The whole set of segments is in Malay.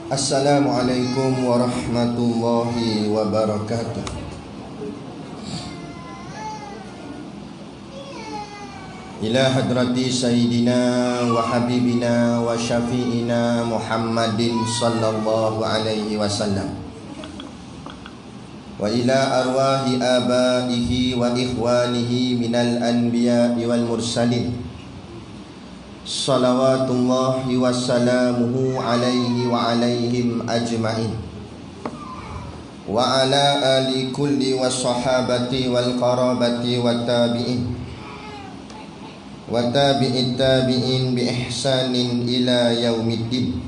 Assalamualaikum warahmatullahi wabarakatuh. Ila hadrati sayyidina wa habibina wa syafi'ina Muhammadin sallallahu alaihi wasallam, wa ila arwahi abaihi wa ikhwanihi minal anbiya'i wal mursalin, salawatullahi wassalamuhu alaihi wa alaihim ajma'in, wa ala ali kulli wa sahabati wal qarabati wa tabi'in wa tabi'it tabi'in bi ihsanin ila yaumiddin,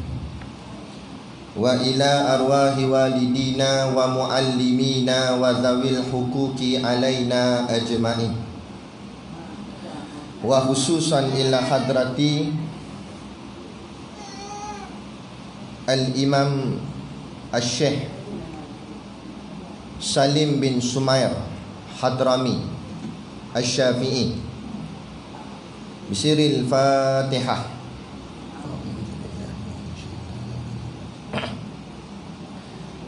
wa ila arwahi walidina wa muallimina wa dhawil huquqi alaina ajma'in, wa khususan ila hadrati al-imam al-syekh Salim bin Sumair Hadrami al-Syafi'i. Bisiril Fatihah.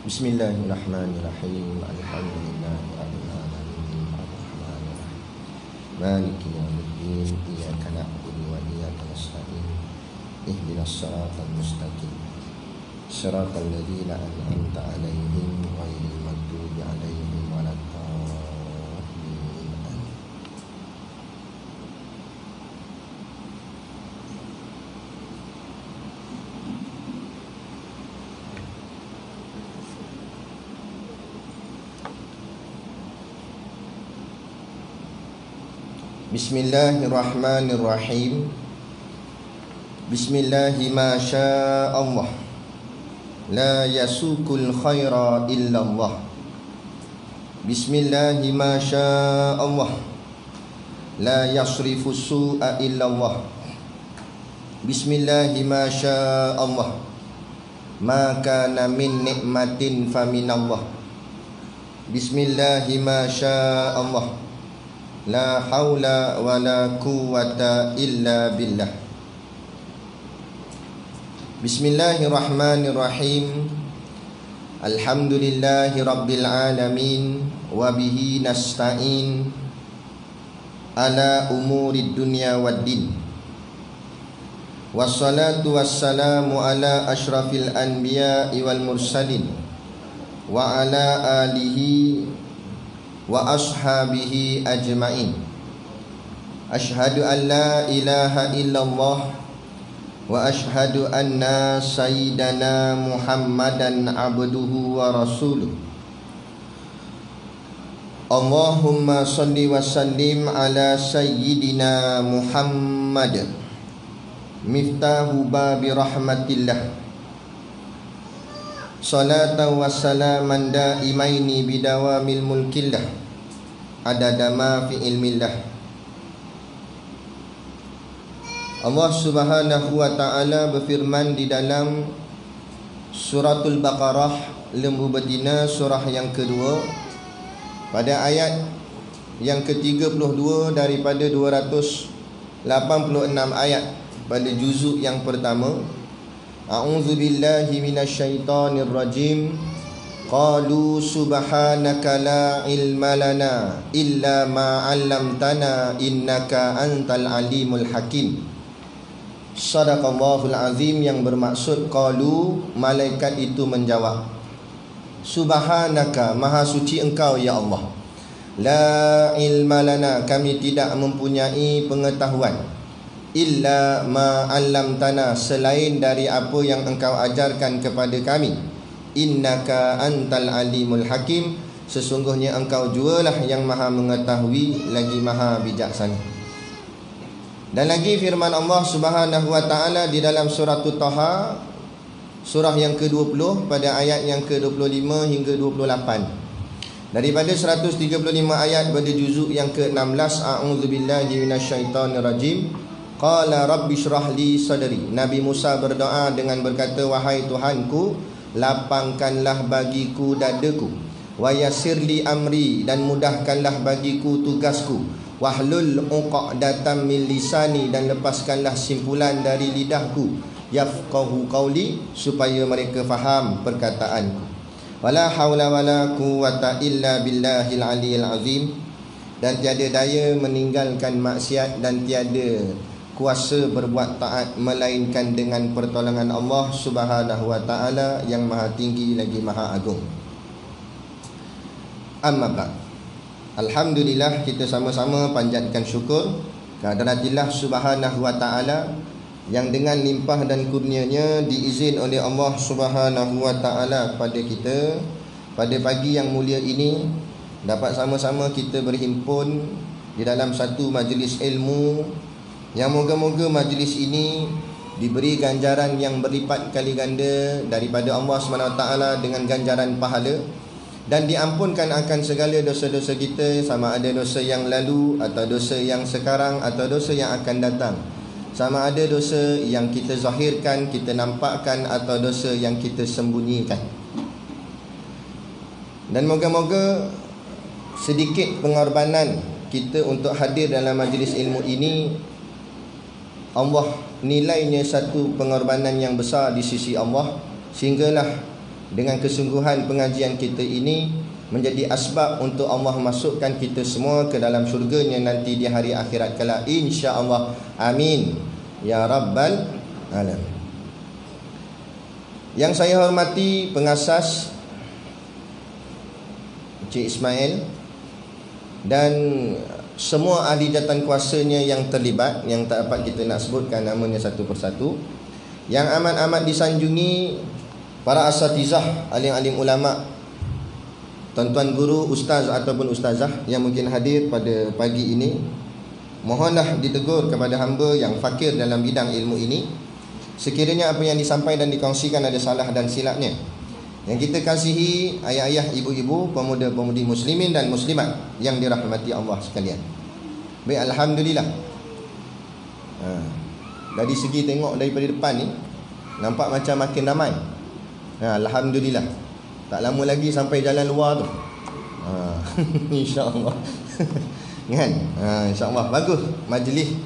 Bismillahirrahmanirrahim. Alhamdulillahi rabbil alamin, arrahmanir rahim, maliki yaumiddin, iyyaka na'budu wa iyyaka nasta'in, ihdinas siratal mustaqim, siratal ladzina an'amta 'alaihim ghairil maghdubi 'alaihim waladdallin. Bismillahirrahmanirrahim. Bismillahi ma sya'allah, la yasukul khaira illallah. Bismillahi ma sya'allah, la yasrifu su'a illallah. Bismillahi ma sya'allah, ma kana min ni'matin faminallah. Bismillahi ma sya'allah, la haula wa la quwwata illa billah. Bismillahirrahmanirrahim. Alhamdulillahi rabbil alamin, wa bihi nasta'in ala umurid dunya waddin. Wassalatu wassalamu ala ashrafil anbiya'i wal mursalin, wa ala alihi wa ashabihi ajma'in. Ashhadu an la ilaha illallah wa ashhadu anna sayyidana Muhammadan abduhu wa rasuluh. Allahumma salli wa sallim ala sayyidina Muhammad, miftahu babi rahmatillah, salatan wa salaman daimaini bidawamil mulkillah, adada ma fi ilmillah. Allah subhanahu wa ta'ala berfirman di dalam suratul Baqarah, lembu betina, surah yang kedua, pada ayat yang ke-32 daripada 286 ayat pada juzuk yang pertama. A'udzu billahi minasyaitonir rajim. Qalu subhanaka la ilma lana illa ma 'allamtana innaka antal alimul hakim. Sadaqallahul azim, yang bermaksud qalu, malaikat itu menjawab, subhanaka, maha suci engkau ya Allah, La ilma lana, kami tidak mempunyai pengetahuan, illa ma 'allamtana, selain dari apa yang engkau ajarkan kepada kami. Innaka antal alimul hakim, sesungguhnya engkau jualah yang maha mengetahui lagi maha bijaksana. Dan lagi firman Allah Subhanahu wa taala di dalam surah Taha, surah yang ke-20 pada ayat yang ke-25 hingga 28. Daripada 135 ayat pada juzuk yang ke-16, a'udzubillahi minasyaitonirrajim. Qala rabbi syrah li sadri. Nabi Musa berdoa dengan berkata, wahai Tuhanku, lapangkanlah bagiku dadaku, wa yassir li amri, dan mudahkanlah bagiku tugasku, wahlul 'uqdatam min lisani, dan lepaskanlah simpulan dari lidahku, yafqahu qawli, supaya mereka faham perkataanku. Wala haula wala quwwata illa billahil aliyil azim, dan tiada daya meninggalkan maksiat dan tiada kuasa berbuat taat melainkan dengan pertolongan Allah Subhanahu wa taala yang maha tinggi lagi maha agung. Amma ba'd. Alhamdulillah, kita sama-sama panjatkan syukur kehadirat Subhanahu wa taala yang dengan limpah dan kurnianya diizin oleh Allah Subhanahu wa taala kepada kita pada pagi yang mulia ini dapat sama-sama kita berhimpun di dalam satu majlis ilmu yang moga-moga majlis ini diberi ganjaran yang berlipat kali ganda daripada Allah Subhanahu wa taala dengan ganjaran pahala, dan diampunkan akan segala dosa-dosa kita, sama ada dosa yang lalu atau dosa yang sekarang atau dosa yang akan datang, sama ada dosa yang kita zahirkan, kita nampakkan, atau dosa yang kita sembunyikan. Dan moga-moga sedikit pengorbanan kita untuk hadir dalam majlis ilmu ini, Allah nilainya satu pengorbanan yang besar di sisi Allah, sehinggalah dengan kesungguhan pengajian kita ini menjadi asbab untuk Allah masukkan kita semua ke dalam syurganya nanti di hari akhirat kelak, insya-Allah. Amin ya rabbal alamin. Yang saya hormati pengasas Encik Ismail dan semua ahli jawatan kuasanya yang terlibat, yang tak dapat kita nak sebutkan namanya satu persatu, yang amat-amat disanjungi para asatizah, alim-alim ulama, tuan-tuan guru, ustaz ataupun ustazah yang mungkin hadir pada pagi ini. Mohonlah ditegur kepada hamba yang fakir dalam bidang ilmu ini, sekiranya apa yang disampaikan dan dikongsikan ada salah dan silapnya. Yang kita kasihi ayah-ayah, ibu-ibu, pemuda-pemudi muslimin dan muslimat yang dirahmati Allah sekalian. Baik, alhamdulillah. Dari segi tengok daripada depan ni nampak macam makin ramai. Alhamdulillah. Tak lama lagi sampai jalan luar tu. InsyaAllah. Kan? InsyaAllah. Bagus majlis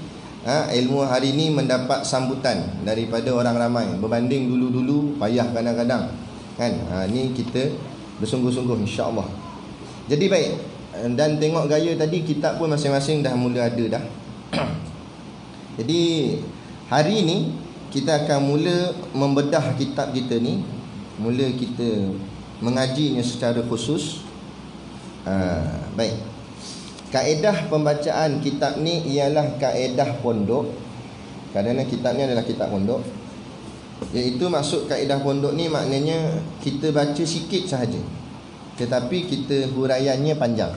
ilmu hari ni mendapat sambutan daripada orang ramai berbanding dulu-dulu payah kadang-kadang. Kan? Ni kita bersungguh-sungguh insya-Allah. Jadi baik, dan tengok gaya tadi kitab pun masing-masing dah mula ada dah. Jadi hari ni kita akan mula membedah kitab kita ni, mula kita mengajinya secara khusus. Baik. Kaedah pembacaan kitab ni ialah kaedah pondok. Kerana kitab ni adalah kitab pondok. Iaitu maksud kaedah pondok ni maknanya kita baca sikit sahaja, tetapi kita huraiannya panjang.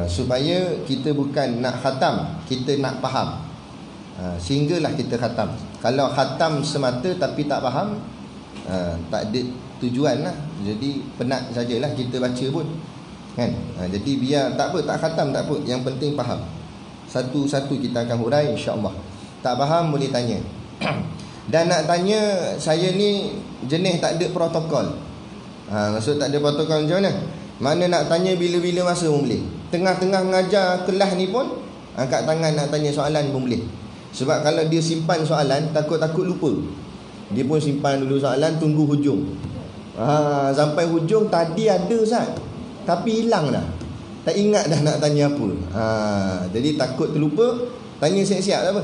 Supaya kita bukan nak khatam, kita nak faham. Sehinggalah kita khatam. Kalau khatam semata tapi tak faham, tak ada tujuan lah. Jadi penat sajalah kita baca pun, kan? Jadi biar tak apa, tak khatam tak apa, yang penting faham. Satu-satu kita akan hurai insya-Allah. Tak faham boleh tanya. Dan nak tanya, saya ni jenis tak ada protokol. Maksud tak ada protokol macam mana? Mana nak tanya bila-bila masa pun boleh. Tengah-tengah mengajar kelas ni pun angkat tangan nak tanya soalan pun boleh. Sebab kalau dia simpan soalan, takut-takut lupa. Dia pun simpan dulu soalan, tunggu hujung. Sampai hujung tadi ada Ustaz, tapi hilang dah. Tak ingat dah nak tanya apa. Jadi takut terlupa, tanya siap-siap tak apa.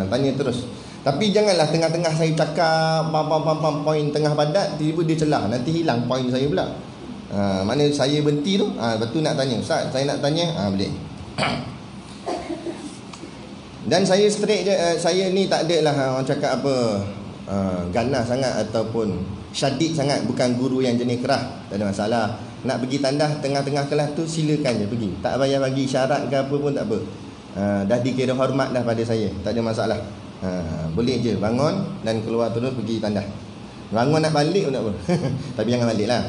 Tanya terus. Tapi janganlah tengah-tengah saya cakap pam poin tengah padat, tiba-tiba dia celah, nanti hilang poin saya pula. Mana saya berhenti tu, lepas tu nak tanya, Ustaz saya nak tanya, boleh. Dan saya straight je, saya ni tak ada lah orang cakap apa ganas sangat ataupun syadid sangat. Bukan guru yang jenis kerah, tak ada masalah. Nak pergi tandas tengah-tengah kelas tu silakan je pergi, tak payah bagi syarat ke apa pun tak apa. Dah dikira hormat dah pada saya, tak ada masalah. Boleh je bangun dan keluar terus pergi tandas. Bangun nak balik pun tak apa. Tapi jangan balik lah.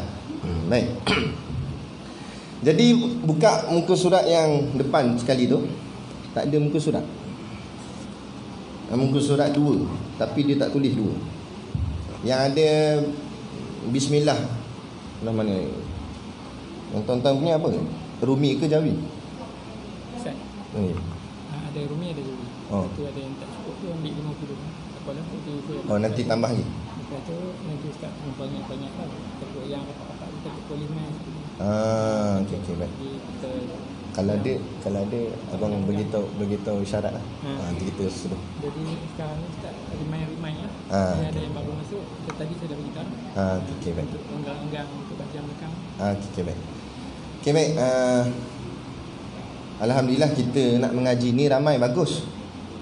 Baik. Jadi buka muka surat yang depan sekali tu. Tak ada muka surat. Muka surat 2, tapi dia tak tulis 2. Yang ada Bismillah. Belah mana? Yang tuan-tuan punya apa? Rumi ke Jawi? Ustaz. Ada Rumi, ada Jawi. Itu ada yang tak cukup tu ambil 50. Apalah tu. Nanti tambah lagi. Lepas tu nanti Ustaz banyak-banyak lah. Takut yang rapat-rapat kita boleh main. Okey baik. Kalau ada abang beritahu syarat lah. Nanti kita suruh. Jadi sekarang ni Ustaz remind lah. Ada yang baru masuk. Tadi saya dah beritahu. Okey baik. Untuk enggang untuk baca belakang. Okey baik. Okey baik. Alhamdulillah kita nak mengaji ni ramai, bagus.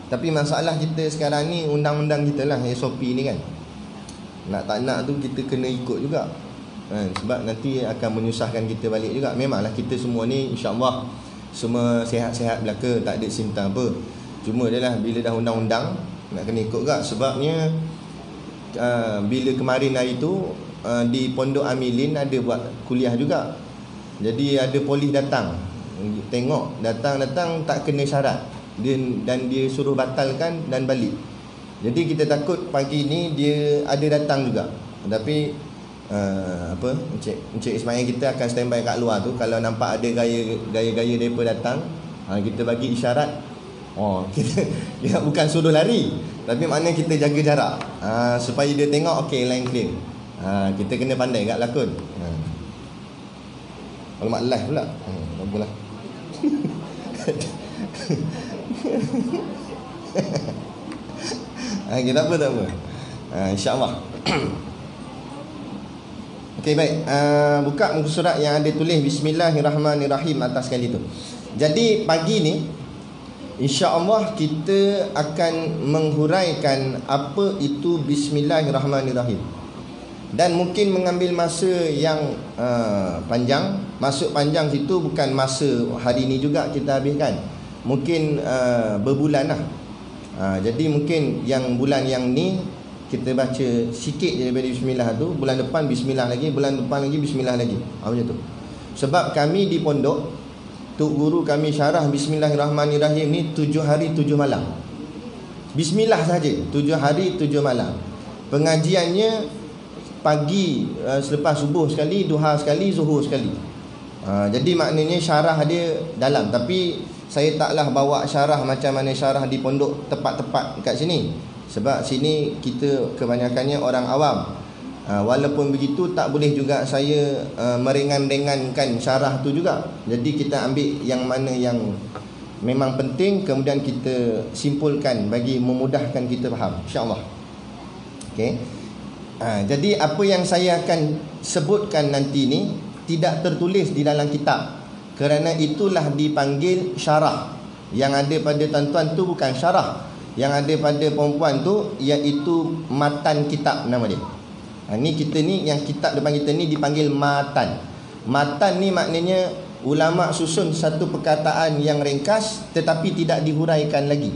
Tapi masalah kita sekarang ni undang-undang kita lah, SOP ni kan. Nak tak nak tu kita kena ikut juga. Sebab nanti akan menyusahkan kita balik juga. Memanglah kita semua ni insya-Allah semua sihat-sihat belaka, tak ada simptom apa. Cuma dia lah bila dah undang-undang nak kena ikut juga. Sebabnya bila kemarin hari tu di Pondok Amilin ada buat kuliah juga. Jadi ada polis datang, tengok datang tak kena syarat dan dia suruh batalkan dan balik. Jadi kita takut pagi ni dia ada datang juga. Tapi Encik Ismail kita akan standby kat luar tu. Kalau nampak ada gaya-gaya mereka datang, kita bagi isyarat. Kita bukan suruh lari, tapi maknanya kita jaga jarak, supaya dia tengok okey line clear. Kita kena pandai kat lakon. Alamak live pula. Bagulah. Kita tak apa. InsyaAllah. Okey baik. Buka muka surat yang ada tulis Bismillahirrahmanirrahim atas sekali tu. Jadi pagi ni insya-Allah kita akan menghuraikan apa itu Bismillahirrahmanirrahim. Dan mungkin mengambil masa yang panjang. Masuk panjang situ bukan masa hari ni juga kita habiskan. Mungkin berbulan lah. Jadi mungkin yang bulan yang ni kita baca sikit je daripada Bismillah tu. Bulan depan Bismillah lagi, bulan depan lagi Bismillah lagi. Macam tu. Sebab kami di pondok, Tok Guru kami syarah Bismillahirrahmanirrahim ni 7 hari 7 malam. Bismillah saja 7 hari 7 malam. Pengajiannya pagi selepas subuh sekali, duha sekali, zuhur sekali. Jadi maknanya syarah dia dalam. Tapi saya taklah bawa syarah macam mana syarah di pondok tepat-tepat kat sini. Sebab sini kita kebanyakannya orang awam. Walaupun begitu tak boleh juga saya meringan-ringankan syarah tu juga. Jadi kita ambil yang mana yang memang penting, kemudian kita simpulkan bagi memudahkan kita faham, insya-Allah. Okey. Jadi apa yang saya akan sebutkan nanti ni tidak tertulis di dalam kitab. Kerana itulah dipanggil syarah. Yang ada pada tuan-tuan tu bukan syarah. Yang ada pada perempuan tu iaitu matan kitab nama dia. Ni kita ni, yang kitab depan kita ni dipanggil matan. Matan ni maknanya ulama susun satu perkataan yang ringkas tetapi tidak dihuraikan lagi.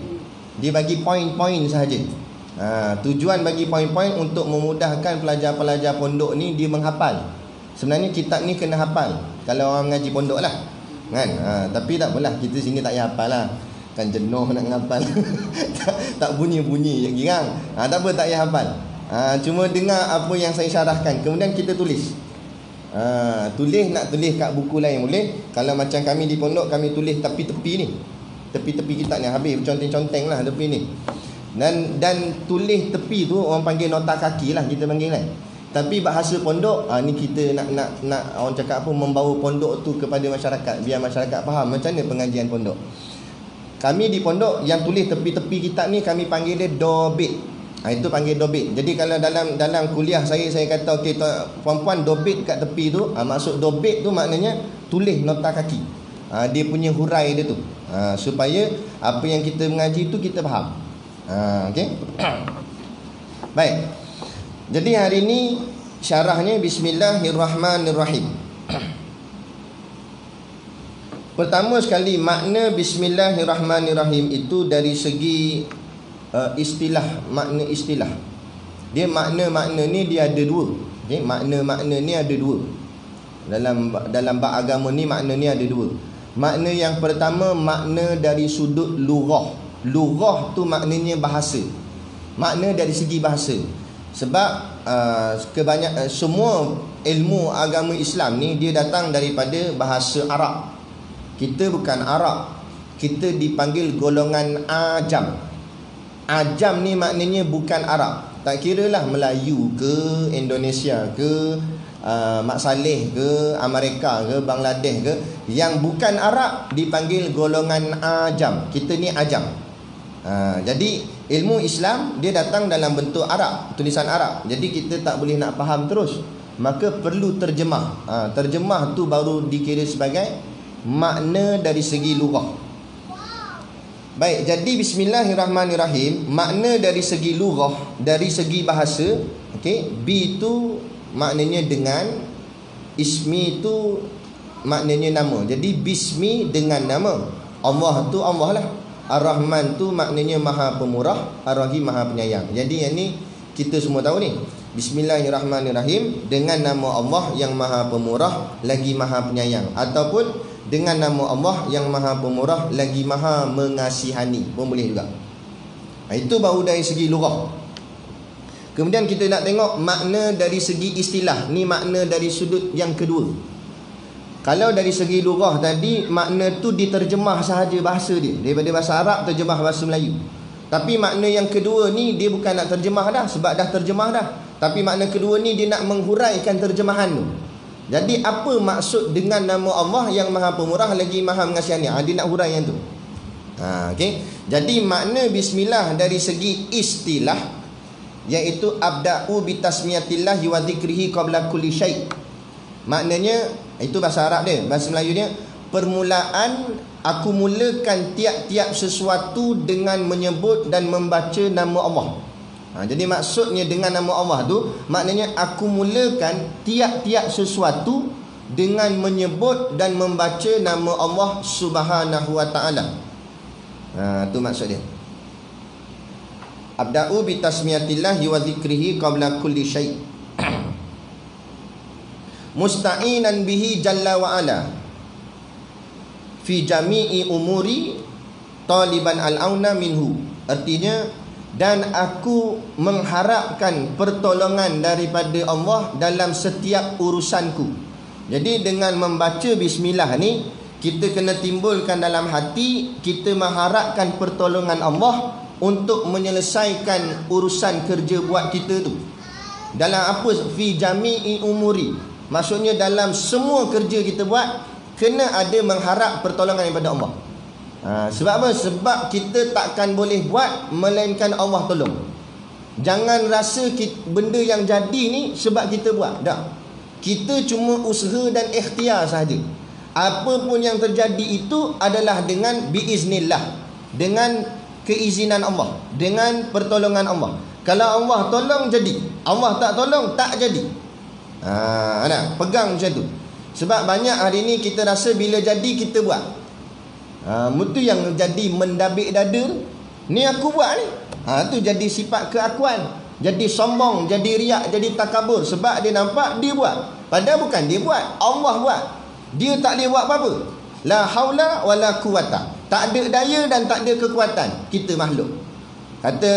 Dia bagi poin-poin sahaja. Tujuan bagi poin-poin untuk memudahkan pelajar-pelajar pondok ni dia menghafal. Sebenarnya kitab ni kena hafal kalau orang mengaji pondok lah kan. Tapi tak apalah, kita sini tak payah hafal lah. Kan jenuh nak ngapal. tak bunyi-bunyi je girang. Tak apa, tak payah hafal. Cuma dengar apa yang saya syarahkan, kemudian kita tulis. Tulis, nak tulis kat buku lain boleh. Kalau macam kami di pondok, kami tulis tepi-tepi ni. Tepi-tepi kitab ni habis conteng-conteng lah tepi ni. Dan tulis tepi tu orang panggil nota kaki lah kita panggil kan. Tapi bahasa pondok, ni kita nak orang cakap apa, membawa pondok tu kepada masyarakat, biar masyarakat faham macam mana pengajian pondok. Kami di pondok yang tulis tepi-tepi kitab ni kami panggil dia dobit. Itu panggil dobit. Jadi kalau dalam kuliah saya kata okey, puan-puan dobit kat tepi tu, maksud dobit tu maknanya tulis nota kaki. Dia punya hurai dia tu. Supaya apa yang kita mengaji tu kita faham. Okey. Baik. Jadi hari ini syarahnya Bismillahirrahmanirrahim. Pertama sekali, makna Bismillahirrahmanirrahim itu dari segi istilah, makna istilah. Dia makna-makna ni dia ada dua. Okay? Makna-makna ni ada dua. Dalam bab agama ni makna ni ada dua. Makna yang pertama, makna dari sudut lughah. Lughah tu maknanya bahasa. Makna dari segi bahasa. Sebab semua ilmu agama Islam ni dia datang daripada bahasa Arab. Kita bukan Arab. Kita dipanggil golongan Ajam. Ajam ni maknanya bukan Arab. Tak kira lah Melayu ke, Indonesia ke, Mak Saleh ke, Amerika ke, Bangladesh ke, yang bukan Arab dipanggil golongan Ajam. Kita ni Ajam. Jadi ilmu Islam dia datang dalam bentuk Arab, tulisan Arab. Jadi kita tak boleh nak faham terus, maka perlu terjemah. Terjemah tu baru dikira sebagai makna dari segi lughah. Baik, jadi Bismillahirrahmanirrahim, makna dari segi lughah, dari segi bahasa, okey, bi tu maknanya dengan, ismi tu maknanya nama. Jadi bismi dengan nama. Allah tu Allah lah. Ar-Rahman tu maknanya Maha Pemurah, Ar-Rahim Maha Penyayang. Jadi yang ni kita semua tahu ni. Bismillahirrahmanirrahim, dengan nama Allah yang Maha Pemurah lagi Maha Penyayang, ataupun dengan nama Allah yang Maha Pemurah lagi Maha Mengasihani pun boleh juga. Itu baru dari segi lughah. Kemudian kita nak tengok makna dari segi istilah. Ni makna dari sudut yang kedua. Kalau dari segi lughah tadi, makna tu diterjemah sahaja bahasa dia, daripada bahasa Arab terjemah bahasa Melayu. Tapi makna yang kedua ni dia bukan nak terjemah dah, sebab dah terjemah dah. Tapi makna kedua ni dia nak menghuraikan terjemahan tu. Jadi apa maksud dengan nama Allah yang Maha Pemurah lagi Maha Mengasihani? Dia nak huraikan tu. Okay. Jadi makna bismillah dari segi istilah, iaitu abda'u bitasmiyatillahi wa dzikrihi qabla kulli syai'. Maknanya, itu bahasa Arab dia. Bahasa Melayu dia, permulaan aku mulakan tiap-tiap sesuatu dengan menyebut dan membaca nama Allah. Jadi maksudnya dengan nama Allah tu, maknanya aku mulakan tiap-tiap sesuatu dengan menyebut dan membaca nama Allah Subhanahu wa ta'ala. Tu maksud dia. Abda'u bitasmiyatillahi wa dzikrihi qabla kulli syai'. Musta'inan bihi jalla wa ala fi jami'i umuri taliban al-auna minhu. Artinya, dan aku mengharapkan pertolongan daripada Allah dalam setiap urusanku. Jadi dengan membaca bismillah ni, kita kena timbulkan dalam hati, kita mengharapkan pertolongan Allah untuk menyelesaikan urusan kerja buat kita tu. Dalam apa? Fi jami'i umuri, maksudnya dalam semua kerja kita buat, kena ada mengharap pertolongan daripada Allah. Sebab apa? Sebab kita takkan boleh buat melainkan Allah tolong. Jangan rasa benda yang jadi ni sebab kita buat. Tak. Kita cuma usaha dan ikhtiar sahaja. Apa pun yang terjadi itu adalah dengan biiznillah, dengan keizinan Allah, dengan pertolongan Allah. Kalau Allah tolong jadi, Allah tak tolong tak jadi. Pegang macam tu. Sebab banyak hari ni kita rasa bila jadi kita buat. Itu yang jadi mendabik dada. Ni aku buat ni. Tu jadi sifat keakuan, jadi sombong, jadi riak, jadi takabur. Sebab dia nampak dia buat, padahal bukan dia buat, Allah buat. Dia tak boleh buat apa-apa. La haula wala quwata. Tak ada daya dan tak ada kekuatan. Kita makhluk. Kata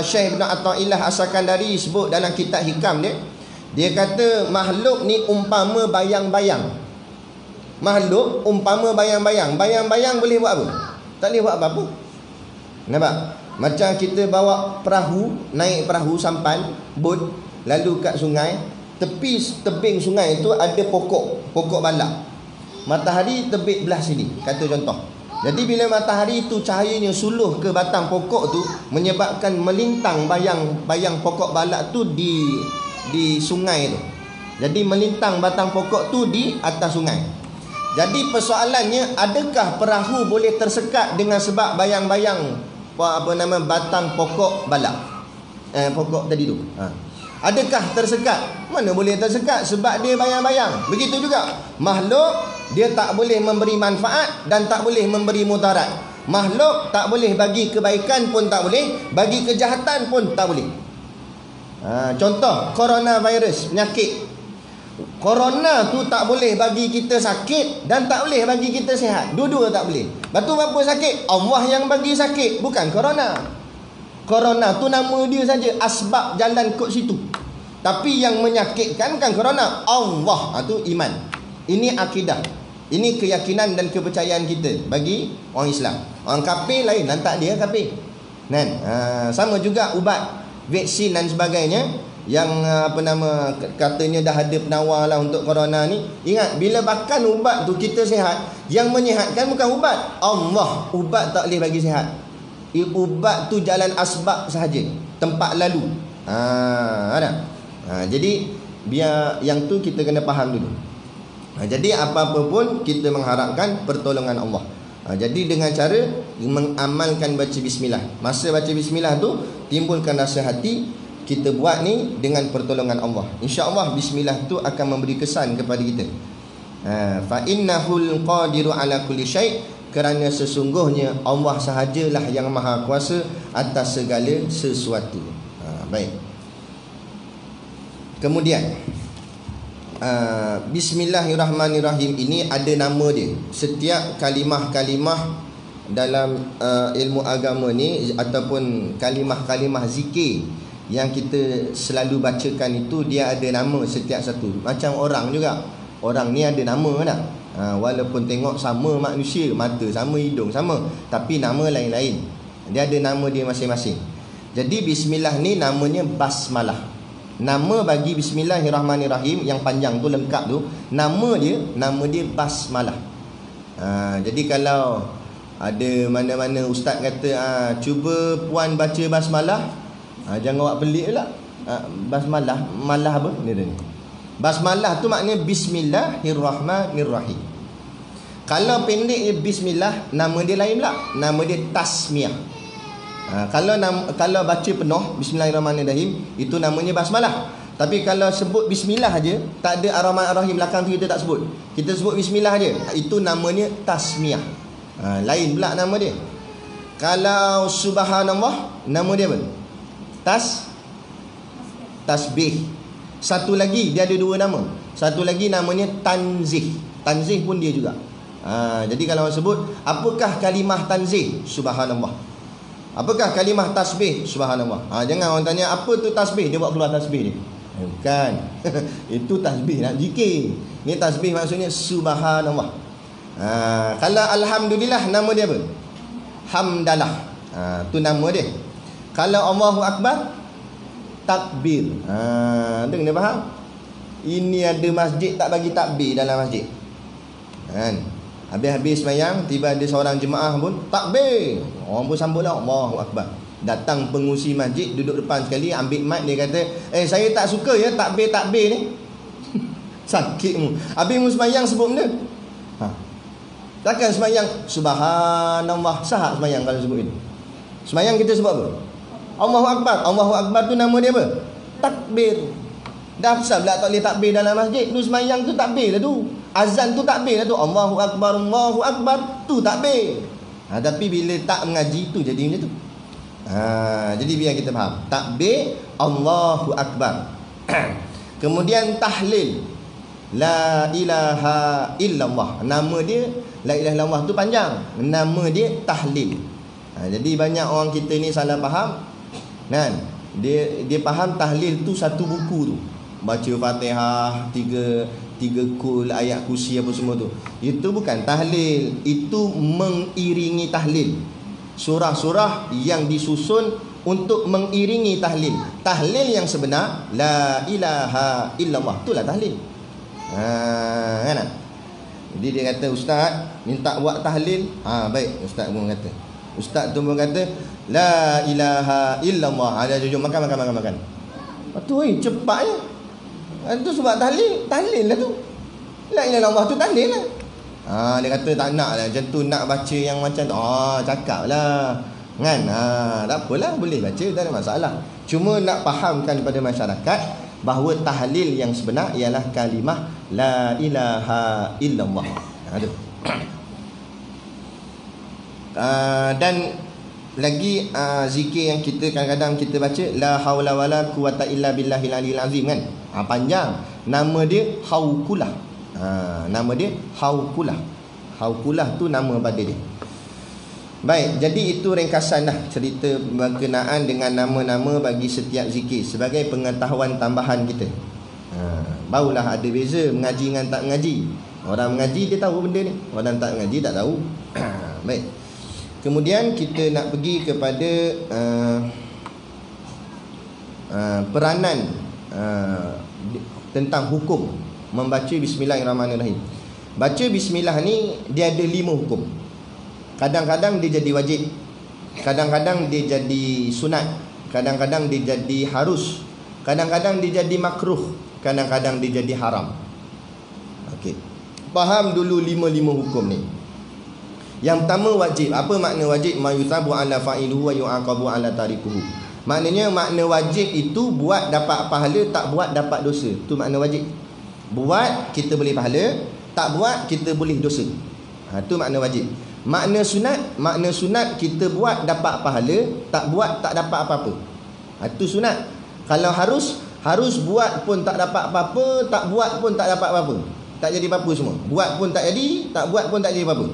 Syekh Ibn Atha'illah As-Sakandari sebut dalam kitab Hikam dia, dia kata makhluk ni umpama bayang-bayang. Makhluk umpama bayang-bayang. Bayang-bayang boleh buat apa? Tak boleh buat apa-apa. Nampak? Macam kita bawa perahu, naik perahu sampan, bot, lalu kat sungai, tepi tebing sungai itu ada pokok balak. Matahari terbit belah sini, kata contoh. Jadi bila matahari itu cahayanya suluh ke batang pokok tu, menyebabkan melintang bayang pokok balak tu di sungai tu. Jadi melintang batang pokok tu di atas sungai. Jadi persoalannya, adakah perahu boleh tersekat dengan sebab bayang-bayang batang pokok balak? Pokok tadi tu. Adakah tersekat? Mana boleh tersekat, sebab dia bayang-bayang. Begitu juga makhluk, dia tak boleh memberi manfaat dan tak boleh memberi mudarat. Makhluk tak boleh bagi kebaikan pun tak boleh, bagi kejahatan pun tak boleh. Contoh coronavirus, penyakit. Corona tu tak boleh bagi kita sakit dan tak boleh bagi kita sihat. Dua-dua tak boleh. Batu apa sakit? Allah yang bagi sakit, bukan corona. Corona tu nama dia saja, asbab jalan kot situ. Tapi yang menyakitkan kan corona, Allah. Itu iman. Ini akidah. Ini keyakinan dan kepercayaan kita bagi orang Islam. Orang kafir lain, lantak dia kafir. Kan? Sama juga ubat, vaksin dan sebagainya, yang katanya dah ada penawar lah untuk corona ni. Ingat, bila makan ubat tu kita sihat, yang menyihatkan bukan ubat, Allah. Ubat tak boleh bagi sihat. Ubat tu jalan asbab sahaja, tempat lalu. Jadi biar yang tu kita kena faham dulu. Jadi apa-apa pun kita mengharapkan pertolongan Allah. Jadi dengan cara mengamalkan baca bismillah. Masa baca bismillah tu timbulkan rasa hati, kita buat ni dengan pertolongan Allah. InsyaAllah bismillah tu akan memberi kesan kepada kita. Fa innahul qadiru ala kulli syai', kerana sesungguhnya Allah sahajalah yang maha kuasa atas segala sesuatu. Baik. Kemudian Bismillahirrahmanirrahim ini ada nama dia. Setiap kalimah-kalimah dalam ilmu agama ni, ataupun kalimah-kalimah zikir yang kita selalu bacakan itu, dia ada nama setiap satu. Macam orang juga, orang ni ada nama tak? Walaupun tengok sama manusia, mata sama, hidung sama, tapi nama lain-lain. Dia ada nama dia masing-masing. Jadi bismillah ni namanya basmalah. Nama bagi bismillahirrahmanirrahim yang panjang tu, lengkap tu, nama dia basmalah. Jadi kalau ada mana-mana ustaz kata cuba puan baca basmalah, jangan awak pelik pula. Basmalah, malah apa dia ni? Basmalah tu maknanya bismillahirrahmanirrahim. Kalau pendek dia bismillah, nama dia lain pula, nama dia tasmiyah. Kalau baca penuh bismillahirrahmanirrahim, itu namanya basmalah. Tapi kalau sebut bismillah aja, tak ada ar-rahman-ar-rahim belakang tu, kita tak sebut. Kita sebut bismillah aja, itu namanya tasmiyah. Lain pula nama dia. Kalau subhanallah, nama dia apa? Tasbih. Satu lagi, dia ada dua nama. Satu lagi namanya tanzih. Tanzih pun dia juga. Jadi kalau orang sebut, apakah kalimah tanzih? Subhanallah. Apakah kalimah tasbih? Subhanallah. Jangan orang tanya apa tu tasbih, dia buat keluar tasbih dia. Bukan. Itu tasbih nak zikir. Ni tasbih maksudnya subhanallah. Kalau alhamdulillah, nama dia apa? Hamdalah. Tu nama dia. Kalau Allahu akbar, takbir. Dengar faham? Ini ada masjid tak bagi takbir dalam masjid. Kan? Habis-habis sembahyang, tiba ada seorang jemaah pun takbir. Orang pun sambutlah, Allahu akbar. Datang pengurusi masjid, duduk depan sekali, ambil mic, dia kata, saya tak suka ya takbir-takbir ni. Sakitmu. Habis mu sembahyang sebut benda. Takkan sembahyang subhanallah sah sembahyang kalau sebut ini. Sembahyang kita sebut apa? Allahu akbar. Allahu akbar tu nama dia apa? Takbir. Dah pasal pula tak boleh takbir dalam masjid. Tu sembahyang tu takbir lah tu. Azan tu takbir lah tu. Allahu akbar, Allahu akbar, tu takbir. Tapi bila tak mengaji tu jadi macam tu. Jadi biar kita faham. Takbir, Allahu akbar. Kemudian tahlil, la ilaha illallah. Nama dia la ilaha illallah tu panjang. Nama dia tahlil. Jadi banyak orang kita ni salah faham. Kan? Dia faham tahlil tu satu buku tu. Baca Fatihah, tiga kul, ayat kursi apa semua tu. Itu bukan tahlil, itu mengiringi tahlil. Surah-surah yang disusun untuk mengiringi tahlil. Tahlil yang sebenar, la ilaha illallah, itulah tahlil. Kan? Jadi dia kata, ustaz minta buat tahlil. Baik, ustaz pun kata. Ustaz tu pun kata, la ilaha illallah. Ada jujur makan. Lepas tu cepatnya. Itu sebab tahlil lah tu. La ilaha illallah tu tahlil lah. Dia kata tak nak lah macam tu, nak baca yang macam tu. Cakap lah kan. Tak apalah, boleh baca, tak ada masalah. Cuma nak fahamkan pada masyarakat bahawa tahlil yang sebenar ialah kalimah la ilaha illallah. Dan lagi zikir yang kita kadang-kadang kita baca, la haula wala quwata illa billahil aliyil azim kan. Panjang. Nama dia Haukulah. Nama dia Haukulah. Haukulah tu nama pada dia. Baik, jadi itu ringkasan dah cerita berkenaan dengan nama-nama bagi setiap zikir sebagai pengetahuan tambahan kita. Barulah ada beza mengaji dengan tak mengaji. Orang mengaji dia tahu benda ni, orang tak mengaji tak tahu. Baik. Kemudian kita nak pergi kepada peranan tentang hukum membaca bismillahirrahmanirrahim. Baca bismillah ni dia ada 5 hukum. Kadang-kadang dia jadi wajib, kadang-kadang dia jadi sunat, kadang-kadang dia jadi harus, kadang-kadang dia jadi makruh, kadang-kadang dia jadi haram. Okey. Faham dulu 5 hukum ni. Yang pertama wajib. Apa makna wajib? Mayuthabu ala fa'iluhu wa yu'aqabu ala tarikuhu. Maknanya makna wajib itu buat dapat pahala, tak buat dapat dosa. Itu makna wajib. Buat kita boleh pahala, tak buat kita boleh dosa. Itu makna wajib. Makna sunat kita buat dapat pahala, tak buat tak dapat apa-apa. Itu sunat. Kalau harus buat pun tak dapat apa-apa, tak buat pun tak dapat apa-apa. Tak jadi apa-apa semua. Buat pun tak jadi, tak buat pun tak jadi apa-apa.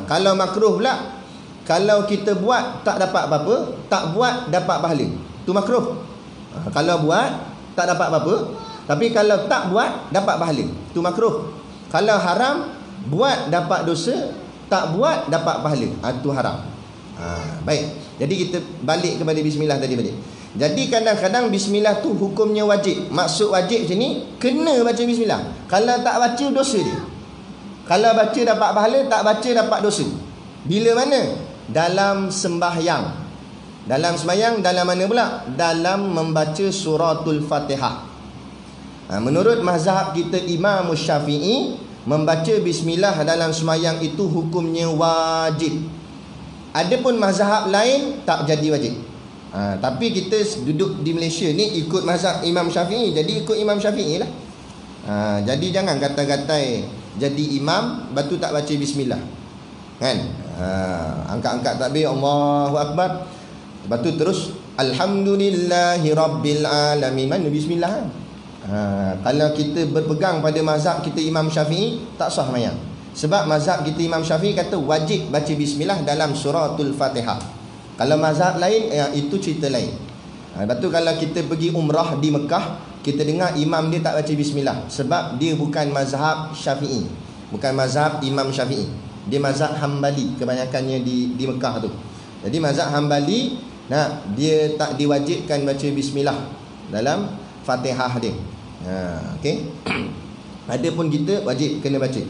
Kalau makruh pula, kalau kita buat tak dapat apa-apa, tak buat dapat pahala. Itu makruh. Kalau buat tak dapat apa-apa, tapi kalau tak buat dapat pahala. Itu makruh. Kalau haram, buat dapat dosa, tak buat dapat pahala. Itu haram. Baik. Jadi kita balik kepada bismillah tadi balik. Jadi kadang-kadang bismillah tu hukumnya wajib. Maksud wajib macam ni, kena baca bismillah. Kalau tak baca, dosa dia. Kalau baca dapat pahala, tak baca dapat dosa. Bila mana? Dalam sembahyang. Dalam sembahyang, dalam mana pula? Dalam membaca suratul Fatihah. Menurut mazhab kita Imam Syafi'i, membaca bismillah dalam sembahyang itu hukumnya wajib. Adapun mazhab lain tak jadi wajib. Tapi kita duduk di Malaysia ni ikut mazhab Imam Syafi'i, jadi ikut Imam Syafi'i lah. Jadi jangan kata-katai jadi imam batu tak baca bismillah. Kan? Angkat-angkat takbir, Allahu Akbar. Lepas tu terus alhamdulillahi rabbil alamin. Mana bismillah? Kalau kita berpegang pada mazhab kita Imam Syafi'i, tak sah sembahyang. Sebab mazhab kita Imam Syafi'i kata wajib baca bismillah dalam suratul Fatihah. Kalau mazhab lain, itu cerita lain. Lepas tu kalau kita pergi umrah di Mekah, kita dengar imam dia tak baca bismillah, sebab dia bukan mazhab Syafi'i, bukan mazhab Imam Syafi'i. Dia mazhab Hambali kebanyakannya di Mekah tu. Jadi mazhab Hambali, dia tak diwajibkan baca bismillah dalam Fatihah dia. Okey. Adapun kita wajib kena baca.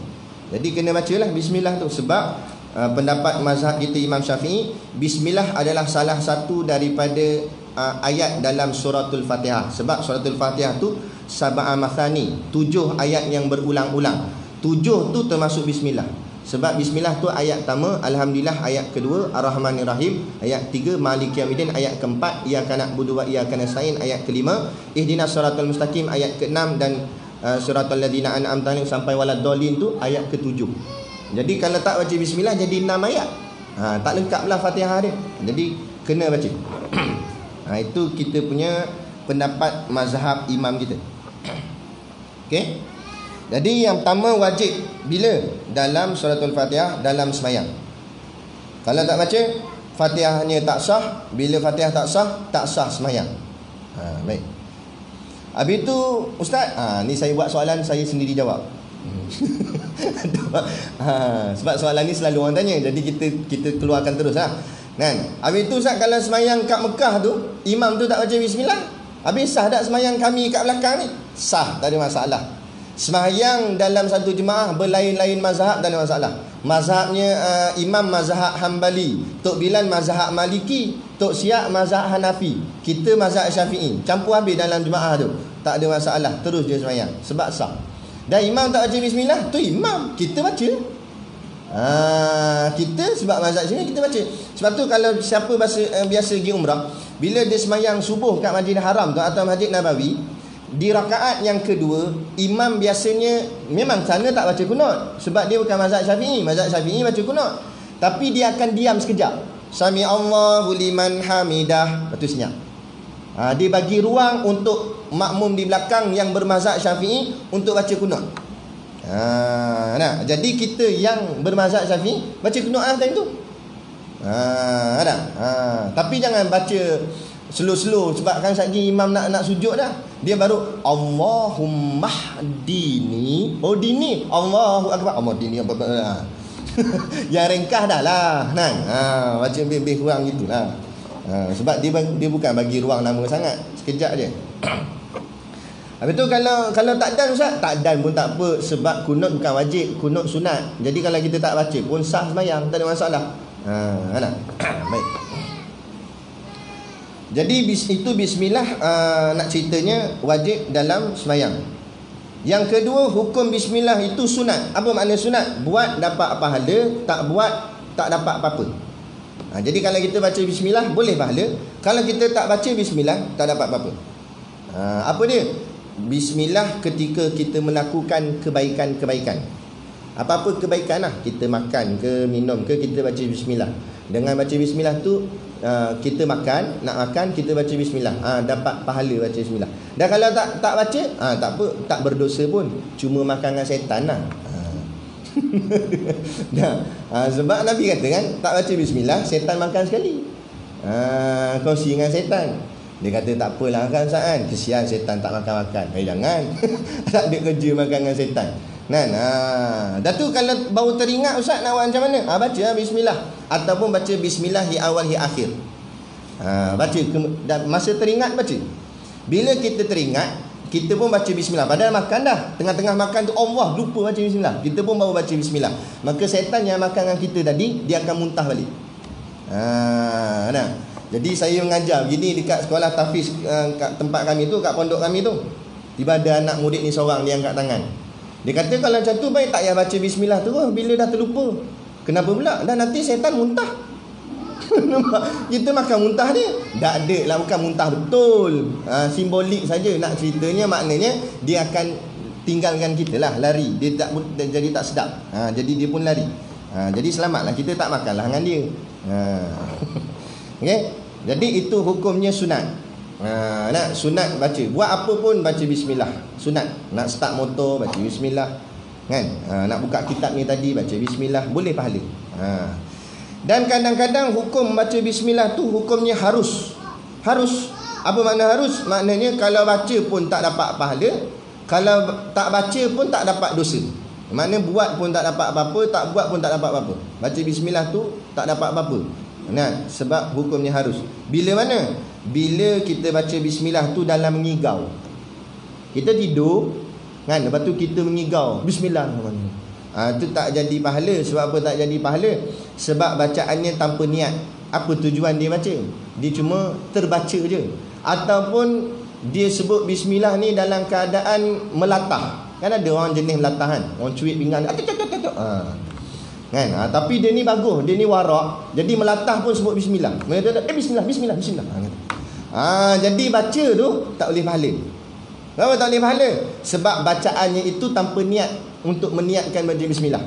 Jadi kena bacalah bismillah tu, sebab pendapat mazhab kita Imam Syafi'i, bismillah adalah salah satu daripada ayat dalam suratul Fatihah. Sebab suratul Fatihah tu sab'a mathani, 7 ayat yang berulang-ulang. 7 tu termasuk bismillah. Sebab bismillah tu ayat pertama, alhamdulillah ayat kedua, ar-rahmanir-rahim ayat 3, maliki yaumiddin ayat keempat, iyyaka na'budu wa iyyaka nasta'in ayat kelima, ihdinas siratal mustaqim ayat ke-6, dan suratul ladzina an'amta 'alaihim sampai waladdallin tu ayat ke-7. Jadi kalau tak baca bismillah jadi 6 ayat. Tak lengkaplah Fatihah dia. Jadi kena baca. Itu kita punya pendapat mazhab imam kita. Okey. Jadi yang pertama wajib bila? Dalam suratul Fatihah dalam sembahyang. Kalau tak baca, Fatihahnya tak sah. Bila Fatihah tak sah sembahyang. Baik. Habis tu ustaz, ni saya buat soalan, saya sendiri jawab. Sebab soalan ni selalu orang tanya, jadi kita keluarkan terus lah. Kan? Habis tu ustaz, kalau semayang kat Mekah tu, imam tu tak baca bismillah, habis sah tak semayang kami kat belakang ni? Sah, tak ada masalah. Sembahyang dalam satu jemaah berlain-lain mazhab tak ada masalah. Mazhabnya Imam mazhab Hambali, Tok Bilal mazhab Maliki, Tok Siak mazhab Hanafi, kita mazhab Syafi'i. Campur habis dalam jemaah tu. Tak ada masalah, terus dia sembahyang sebab sah. Dan imam tak baca bismillah, tu imam, kita baca. Kita sebab mazhab sini kita baca. Sebab tu kalau siapa biasa pergi umrah, bila dia sembahyang subuh kat Masjid Haram tu atau Masjid Nabawi, di rakaat yang kedua, imam biasanya memang sana tak baca kunut sebab dia bukan mazhab Syafi'i. Mazhab Syafi'i baca kunut. Tapi dia akan diam sekejap. Sami Allahu liman hamidah, lepas tu senyap. Dia bagi ruang untuk makmum di belakang yang bermazhab Syafi'i untuk baca kunut. Jadi kita yang bermazhab Syafi'i baca kunut time tu. Tapi jangan baca slow-slow sebab kan sekejap imam nak sujud dah. Dia baru Allahumma hdini. Oh dini, Allahu akbar. Allah dini apa. Yang ringkas dah lah. Baca lebih kurang gitulah. Sebab dia bukan bagi ruang lama sangat, sekejap je. Habis tu kalau tak dan Ustaz, tak dan pun tak apa sebab kunut bukan wajib, kunut sunat. Jadi kalau kita tak baca pun sah sembahyang, tak ada masalah. Baik. Jadi itu bismillah nak ceritanya wajib dalam sembahyang. Yang kedua, hukum bismillah itu sunat. Apa makna sunat? Buat dapat pahala, tak buat tak dapat apa-apa. Jadi kalau kita baca bismillah boleh pahala. Kalau kita tak baca bismillah tak dapat apa-apa. Apa dia? Bismillah ketika kita melakukan kebaikan-kebaikan. Apa-apa kebaikan lah, kita makan ke minum ke, kita baca bismillah. Dengan baca bismillah tu kita makan, nak makan kita baca bismillah, dapat pahala baca bismillah. Dan kalau tak baca, tak apa, tak berdosa pun, cuma makan dengan setan lah. Sebab Nabi kata kan, tak baca bismillah setan makan sekali. Kongsi dengan setan. Dia kata tak apalah kan Ustaz kan, kesian setan tak makan-makan. Jangan. Tak ada kerja makan dengan setan. Dah tu kalau baru teringat Ustaz nak buat macam mana? Baca bismillah ataupun baca bismillah hi awal hi akhir. Baca masa teringat baca. Bila kita teringat, kita pun baca bismillah. Padahal makan dah. Tengah-tengah makan tu Allah lupa baca bismillah. Kita pun baru baca bismillah. Maka setan yang makan dengan kita tadi, dia akan muntah balik. Jadi saya mengajar begini dekat sekolah tahfiz kat tempat kami tu, kat pondok kami tu. Tiba ada anak murid ni seorang, dia angkat tangan. Dia kata kalau macam tu baik tak payah baca bismillah terus bila dah terlupa. Kenapa pula? Dah nanti setan muntah. Kita makan muntah dia. Tak ada lah, bukan muntah betul. Simbolik saja nak ceritanya, maknanya dia akan tinggalkan kita lah, lari. Dia tak jadi tak sedap. Jadi dia pun lari. Jadi selamatlah, kita tak makanlah dengan dia. Okay? Jadi itu hukumnya sunat. Nak sunat baca, buat apa pun baca bismillah, sunat. Nak start motor baca bismillah kan. Nak buka kitab ni tadi baca bismillah, boleh pahala. Dan kadang-kadang hukum baca bismillah tu hukumnya harus. Apa makna harus? Maknanya kalau baca pun tak dapat pahala, kalau tak baca pun tak dapat dosa. Maknanya buat pun tak dapat apa-apa, tak buat pun tak dapat apa-apa. Baca bismillah tu tak dapat apa-apa. Sebab hukumnya harus. Bila mana? Bila kita baca bismillah tu dalam mengigau. Kita tidur kan, lepas tu kita mengigau bismillah. Tu tak jadi pahala. Sebab apa tak jadi pahala? Sebab bacaannya tanpa niat. Apa tujuan dia baca? Dia cuma terbaca je. Ataupun dia sebut bismillah ni dalam keadaan melatah. Kan ada orang jenis melatah kan, orang cuit pinggan kan. Tapi dia ni bagus, dia ni warak. Jadi melatah pun sebut bismillah. Bismillah. Jadi baca tu tak boleh pahala. Kenapa tak boleh pahala? Sebab bacaannya itu tanpa niat, untuk meniatkan baca bismillah.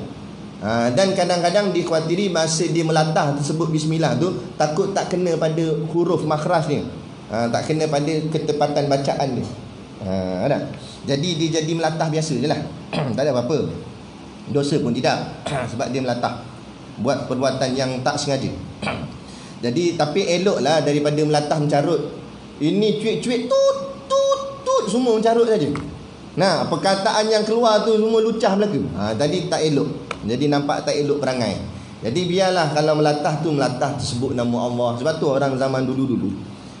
Dan kadang-kadang dikhawatiri masa dia melatah tersebut bismillah tu, takut tak kena pada huruf makhraj ni, tak kena pada ketepatan bacaan dia. Jadi dia jadi melatah biasa je lah. Tak ada apa-apa, dosa pun tidak. Sebab dia melatah, buat perbuatan yang tak sengaja. Jadi tapi eloklah daripada melatah mencarut. Ini cuit-cuit tut semua mencarut saja. Perkataan yang keluar tu semua lucah belaka. Tadi tak elok. Jadi nampak tak elok perangai. Jadi biarlah kalau melatah tu sebut nama Allah. Sebab tu orang zaman dulu-dulu,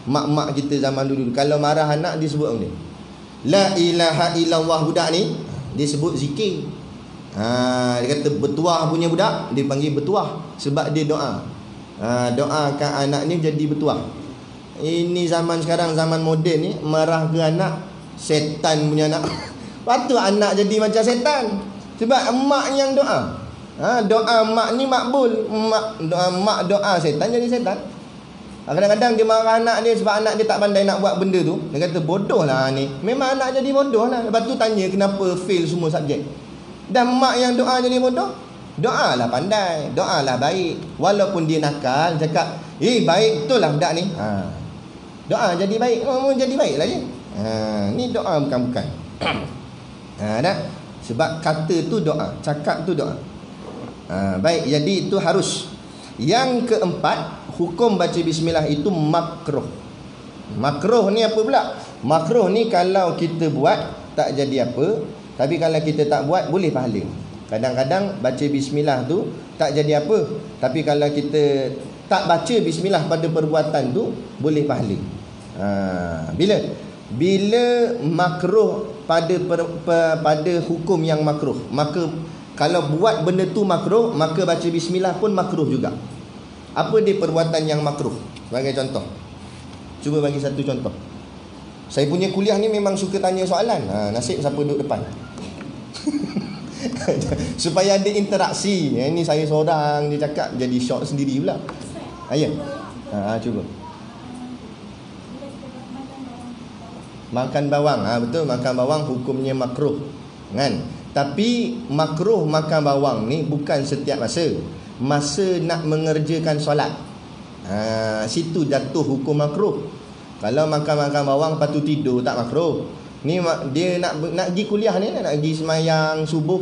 mak-mak kita zaman dulu, kalau marah anak dia sebut dia La ilaha illallah, budak ni dia sebut zikir. Dia kata bertuah punya budak dia panggil bertuah sebab dia doa. Doakan anak ni jadi bertuah. Ini zaman sekarang, zaman moden ni, marah ke anak, setan punya anak. Patut anak jadi macam setan sebab emak yang doa. Doa mak ni makbul. Mak doa setan jadi setan. Kadang-kadang dia marah anak dia sebab anak dia tak pandai nak buat benda tu. Dia kata bodoh lah ni. Memang anak jadi bodoh lah. Lepas tu tanya kenapa fail semua subjek. Dan mak yang doa jadi bodoh, doalah pandai, doalah baik. Walaupun dia nakal, cakap baik betul lah budak ni. Doa jadi baik, jadi baik lah dia. Ni doa bukan-bukan. Dah. Sebab kata tu doa, cakap tu doa. Baik, jadi itu harus. Yang keempat, hukum baca bismillah itu makruh. Makruh ni apa pula? Makruh ni kalau kita buat tak jadi apa, tapi kalau kita tak buat boleh pahala. Kadang-kadang baca bismillah tu tak jadi apa, tapi kalau kita tak baca bismillah pada perbuatan tu boleh pahala. Bila makruh pada hukum yang makruh, maka kalau buat benda tu makruh, maka baca bismillah pun makruh juga. Apa dia perbuatan yang makruh? Sebagai contoh, cuba bagi satu contoh. Saya punya kuliah ni memang suka tanya soalan. Nasib siapa duduk depan. Supaya ada interaksi. Ini saya seorang, dia cakap jadi short sendiri pula. Ya. Cuba. Makan bawang. Betul, makan bawang hukumnya makruh. Kan? Tapi makruh makan bawang ni bukan setiap masa. Masa nak mengerjakan solat. Situ jatuh hukum makruh. Kalau makan bawang lepas tu tidur tak makruh. Ni dia nak pergi kuliah ni, nak pergi semayang subuh.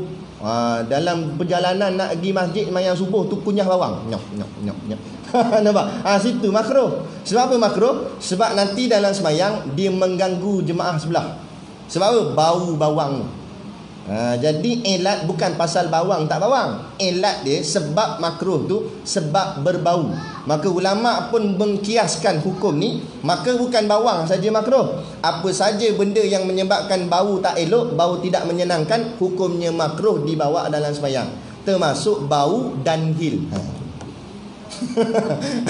Dalam perjalanan nak pergi masjid semayang subuh tu kunyah bawang. Nyok. Nampak? Situ makruh. Sebab apa makruh? Sebab nanti dalam semayang dia mengganggu jemaah sebelah. Sebab apa? Bau bawang. Jadi elat bukan pasal bawang tak bawang. Elat dia sebab makruh tu sebab berbau. Maka ulama pun mengkiaskan hukum ni, maka bukan bawang saja makruh. Apa saja benda yang menyebabkan bau tak elok, bau tidak menyenangkan, hukumnya makruh dibawa dalam sembahyang. Termasuk bau danhil.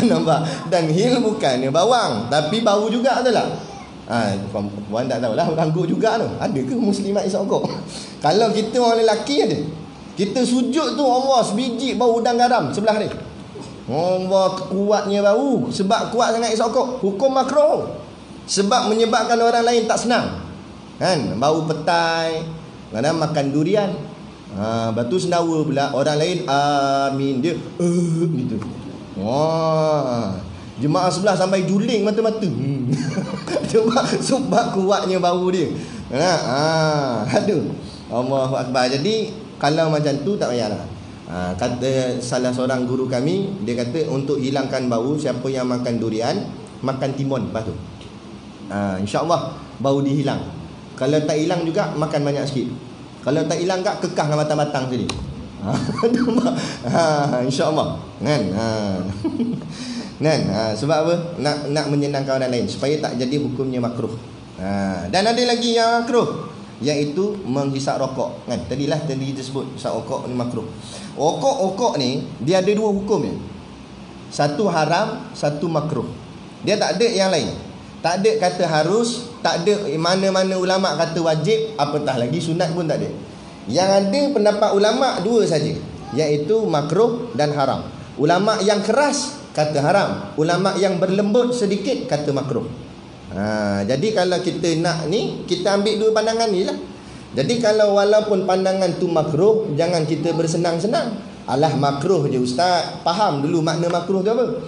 Nampak? Danhil bukannya bawang, tapi bau juga tu lah. Puan tak tahulah, ganggu juga tu. Ada ke muslimat isap rokok? Kalau kita orang lelaki ada, kita sujud tu Allah sebiji bau udang garam sebelah dia. Allah kuatnya bau. Sebab kuat sangat isap rokok, hukum makruh. Sebab menyebabkan orang lain tak senang. Kan? Bau petai, kadang makan durian. Batu sendawa pula, orang lain amin dia gitu. Jemaah sebelah sampai juling mata-mata. Sebab kuatnya bau dia. Aduh. Allahu Akbar. Jadi kalau macam tu tak payahlah. Kata salah seorang guru kami, dia kata untuk hilangkan bau, siapa yang makan durian, makan timun lepas tu. InsyaAllah bau dia hilang. Kalau tak hilang juga, makan banyak sikit. Kalau tak hilang tak, kekah dengan batang-batang tadi. InsyaAllah. Kan? Sebab apa? Nak menyenangkan orang lain, supaya tak jadi hukumnya makruh. Dan ada lagi yang makruh, iaitu menghisap rokok. Kan? Tadi kita sebut hisap rokok ni makruh. Rokok ni dia ada dua hukum ni. Satu haram, satu makruh. Dia tak ada yang lain. Tak ada kata harus, tak ada mana-mana ulama kata wajib, apatah lagi sunat pun tak ada. Yang ada pendapat ulama dua saja, iaitu makruh dan haram. Ulama yang keras kata haram, ulama yang berlembut sedikit kata makruh. Jadi kalau kita nak ni, kita ambil dua pandangan ni lah. Jadi kalau walaupun pandangan tu makruh, jangan kita bersenang-senang. Alah makruh je ustaz. Faham dulu makna makruh tu apa?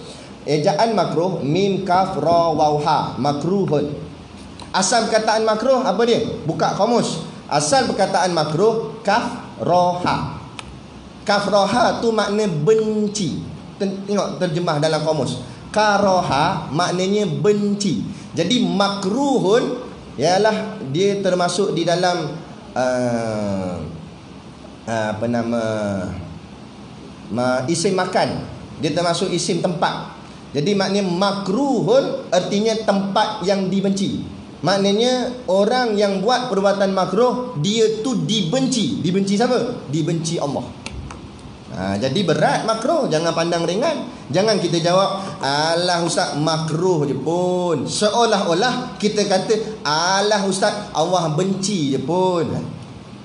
Ejaan makruh, mim kaf ra waw ha, makruhun. Asal perkataan makruh apa dia? Buka kamus. Asal perkataan makruh kaf ra ha. Kaf ra ha tu makna benci. Tengok terjemah dalam kamus. Karaha maknanya benci. Jadi makruhun ialah dia termasuk di dalam isim makan. Dia termasuk isim tempat. Jadi maknanya makruhun artinya tempat yang dibenci. Maknanya orang yang buat perbuatan makruh, dia tu dibenci. Dibenci siapa? Dibenci Allah. Jadi berat makruh, jangan pandang ringan. Jangan kita jawab, alah ustaz makruh je pun. Seolah-olah kita kata, alah ustaz Allah benci je pun.